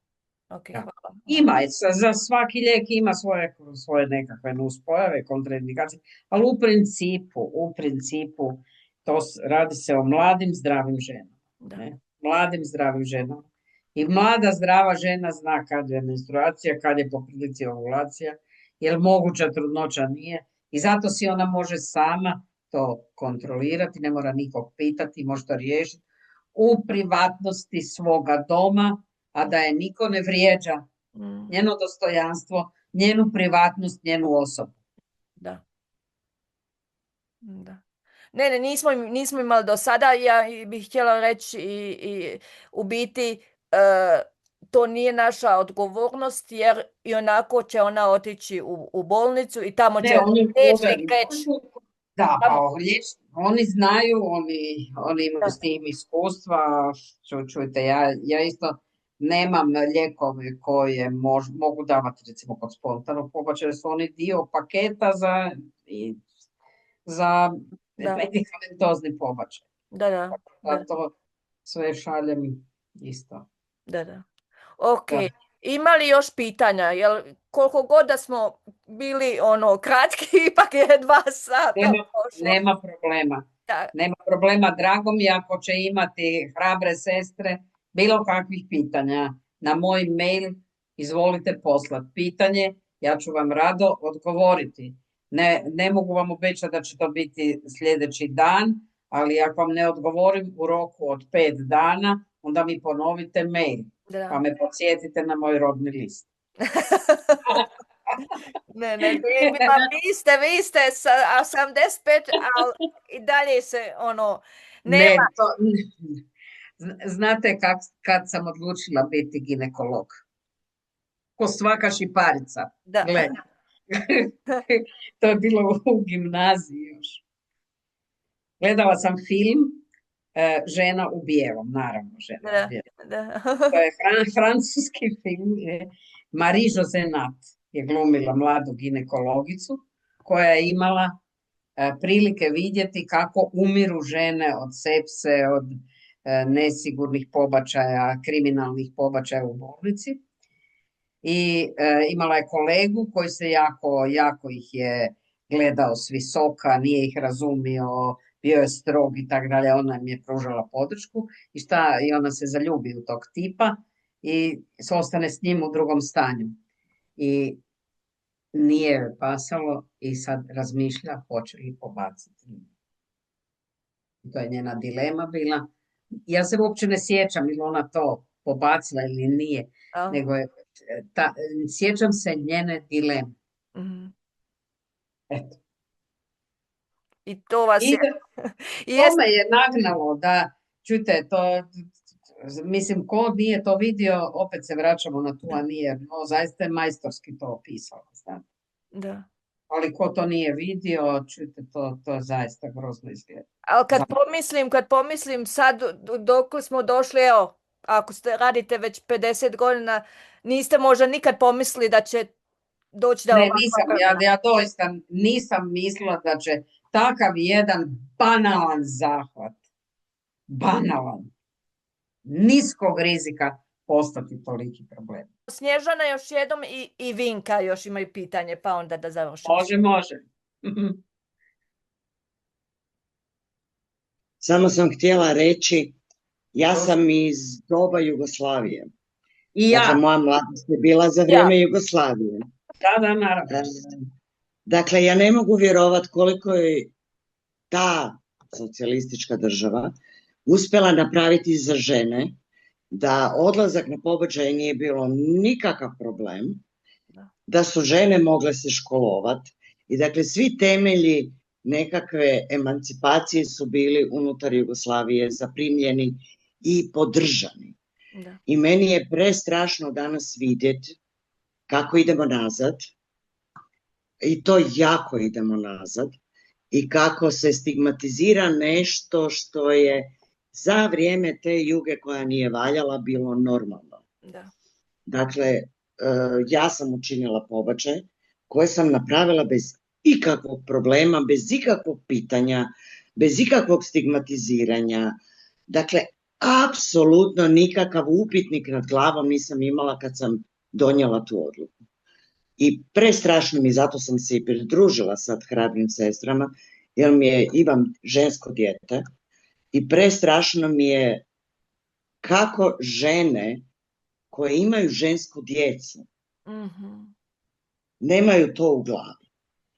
Hvala. Ima, za svaki lijek ima svoje nekakve nuspojave, kontraindikacije, ali u principu to radi se o mladim zdravim ženama. Ne? Mladim zdravim ženama. I mlada zdrava žena zna kad je menstruacija, kad je po prilici ovulacija, jer moguća trudnoća nije. I zato si ona može sama to kontrolirati, ne mora nikog pitati, može to riješiti u privatnosti svoga doma, a da je niko ne vrijeđa njeno dostojanstvo, njenu privatnost, njenu osobu. Da. Da. Ne, nismo imali do sada, ja bih htjela reći i u biti to nije naša odgovornost jer i onako će ona otići u bolnicu i tamo će liječnik reći. Da, oni znaju, oni imaju s tim iskustva, čujte, ja isto nemam lijekove koje mogu davati recimo kod spontanog pobačaja, su oni dio paketa za medikamentozni pobačaj. Da. To sve šaljem isto. Da. Ok, ima li još pitanja? Jel, koliko god da smo bili kratki, ipak je 2 sata pošlo. Nema problema. Nema problema, drago mi ako će imati hrabre sestre bilo kakvih pitanja. Na moj mail izvolite poslati pitanje, ja ću vam rado odgovoriti. Ne mogu vam obećati da će to biti sljedeći dan, ali ako vam ne odgovorim u roku od 5 dana, onda mi ponovite mail, pa me podsjetite na moj rodni list. Ne, vi ste 85, ali i dalje se nema. Znate kad sam odlučila biti ginekolog? Ko svaka šiparica. Gle. To je bilo u gimnaziji još. Gledala sam film Žena u bijelom, naravno Žena u bijelom. To je francuski film. Marie-José Nat je glumila mladu ginekologicu koja je imala prilike vidjeti kako umiru žene od sepse, od nesigurnih pobačaja, kriminalnih pobačaja u bolnici. I imala je kolegu koji se jako ih je gledao s visoka, nije ih razumio, bio je strog i tako dalje, ona im je pružala podršku i ona se zaljubi u tog tipa i ostane s njim u drugom stanju. I nije joj pasalo i sad razmišlja hoće li pobaciti. To je njena dilema bila. Ja se uopće ne sjećam ili ona to pobacila ili nije, nego je sjećam se njene dileme. Eto. I to vas je... To me je nagnalo da, čujte, mislim, ko nije to vidio, opet se vraćamo na tu, a nije, zaista je majstorski to opisala, znate. Da. Ali ko to nije vidio, čujte, to zaista grozno izgleda. Ali kad pomislim sad dok smo došli, evo, ako radite već 50 godina, niste možda nikad pomislili da će doći da... Ne, ja doista nisam mislila da će takav jedan banalan zahvat, niskog rizika postati toliki problem. Snježana još jednom i Vinka još imaju pitanje, pa onda da završimo. Može. Samo sam htjela reći, ja sam iz doba Jugoslavije. I ja. Dakle, moja mladost je bila za vrijeme Jugoslavije. Da, naravno. Dakle, ja ne mogu vjerovati koliko je ta socijalistička država uspjela napraviti za žene da odlazak na pobačaj nije bilo nikakav problem, da su žene mogle se školovati i dakle svi temelji nekakve emancipacije su bili unutar Jugoslavije zaprimljeni i podržani. Da. I meni je prestrašno danas vidjeti kako idemo nazad, i to jako idemo nazad, i kako se stigmatizira nešto što je za vrijeme te Juge koja nije valjala bilo normalno. Da. Dakle, ja sam učinila pobačaj koje sam napravila bez ikakvog problema, bez ikakvog pitanja, bez ikakvog stigmatiziranja. Dakle, apsolutno nikakav upitnik nad glavom nisam imala kad sam donijela tu odluku. I prestrašno mi, zato sam se i pridružila sad hrabrim sestrama, jer imam žensko dijete i prestrašno mi je kako žene koje imaju žensku djecu nemaju to u glavi.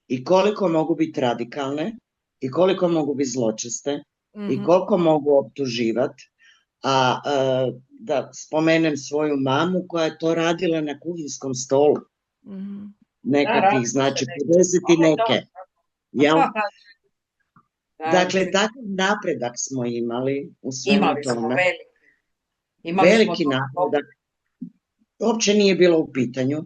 I koliko mogu biti radikalne, i koliko mogu biti zločeste, i koliko mogu optuživati, A da spomenem svoju mamu koja je to radila na kuhinskom stolu. Nekakvih, znači 50 i neke. Jel? Dakle, takav napredak smo imali u svemu tome. Veliki napredak. Uopće nije bilo u pitanju.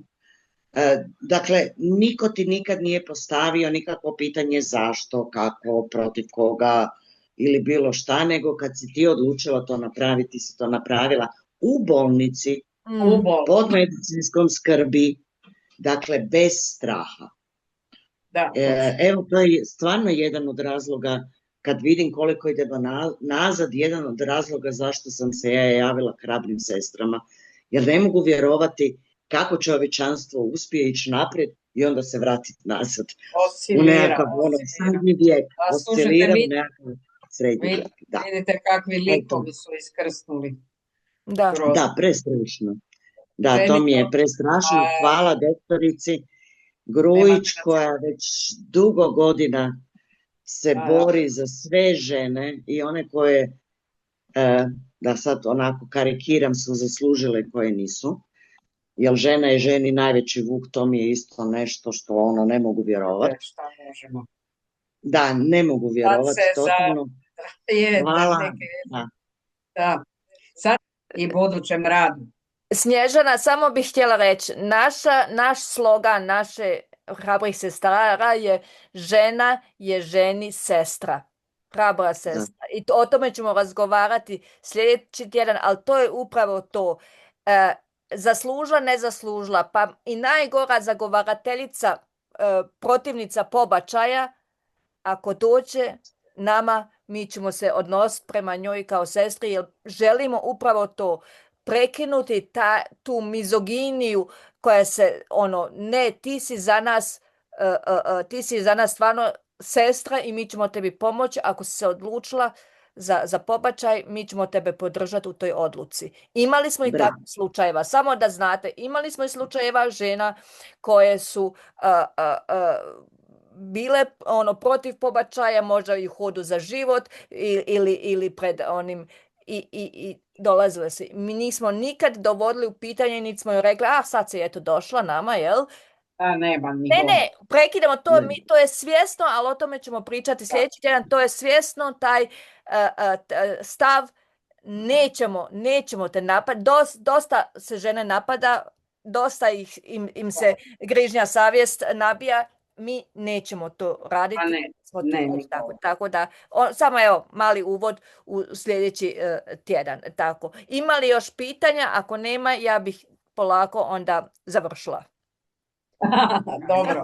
Dakle, niko ti nikad nije postavio nikakvo pitanje zašto, kako, protiv koga ili bilo šta, nego kad si ti odlučila to napraviti, si to napravila u bolnici, pod medicinskom skrbi, dakle, bez straha. Evo, to je stvarno jedan od razloga, kad vidim koliko idemo nazad, jedan od razloga zašto sam se ja javila Hrabrim sestrama, jer ne mogu vjerovati kako čovječanstvo uspije ići naprijed i onda se vratiti nazad. U nekakav srednji vijek. Oscilira u nekakav srednji vijek. Vidite kakvi likovi su iskrsnuli. Da, prestrašno. Da, to mi je prestrašno. Hvala doktorici Grujić koja već dugo godina se bori za sve žene i one koje, da sad onako karikiram, su zaslužile koje nisu. Jer žena je ženi najveći vuk, to mi je isto nešto što ono ne mogu vjerovati. Šta možemo? Da, ne mogu vjerovati, totalno. Hvala. Da. Sad i budućem radu. Snježana, samo bih htjela reći, naš slogan naše Hrabrih sestara je žena je ženi sestra. Hrabra sestra. I o tome ćemo razgovarati sljedeći tjedan, ali to je upravo to. Zaslužila, ne zaslužila, pa i najgora zagovarateljica, protivnica pobačaja, ako dođe nama, mi ćemo se odnositi prema njoj kao sestri, jer želimo upravo to, prekinuti tu mizoginiju koja se, ne, ti si za nas stvarno sestra i mi ćemo tebi pomoći, ako si se odlučila za pobačaj, mi ćemo tebe podržati u toj odluci. Imali smo i takvih slučajeva, samo da znate, imali smo i slučajeva žena koje su bile protiv pobačaja, možda i u hodu za život ili pred onim i dolazile se. Mi nismo nikad dovodili u pitanje, niti smo joj rekli, sad se je to došla nama, jel? Ne, prekidamo to, to je svjesno, ali o tome ćemo pričati sljedeći tjedan, to je svjesno taj stav, nećemo te napadati, dosta se žene napada, dosta im se grižnja savjest nabija, mi nećemo to raditi. Tako da, samo evo mali uvod u sljedeći tjedan. Tako. Ima li još pitanja? Ako nema, ja bih polako onda završila. Dobro,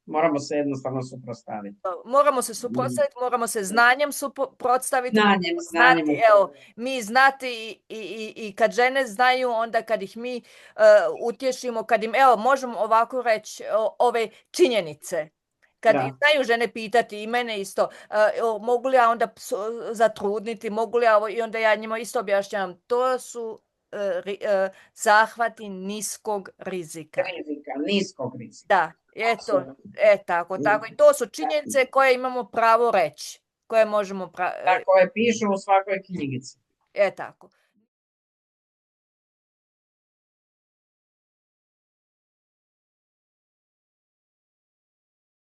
moramo se jednostavno suprotstaviti. Moramo se suprotstaviti, moramo se znanjem suprotstaviti. Znanjem. Mi znati i kad žene znaju, onda kad ih mi utješimo, kad im, možemo ovako reći ove činjenice. Kad znaju žene pitati i mene isto, mogu li ja onda zatrudniti, mogu li ja ovo, i onda ja njima isto objašnjavam, to su zahvati niskog rizika. Niskog rizika. Da, tako. I to su činjenice koje imamo pravo reći, koje možemo koje pišu u svakoj knjigici. Tako.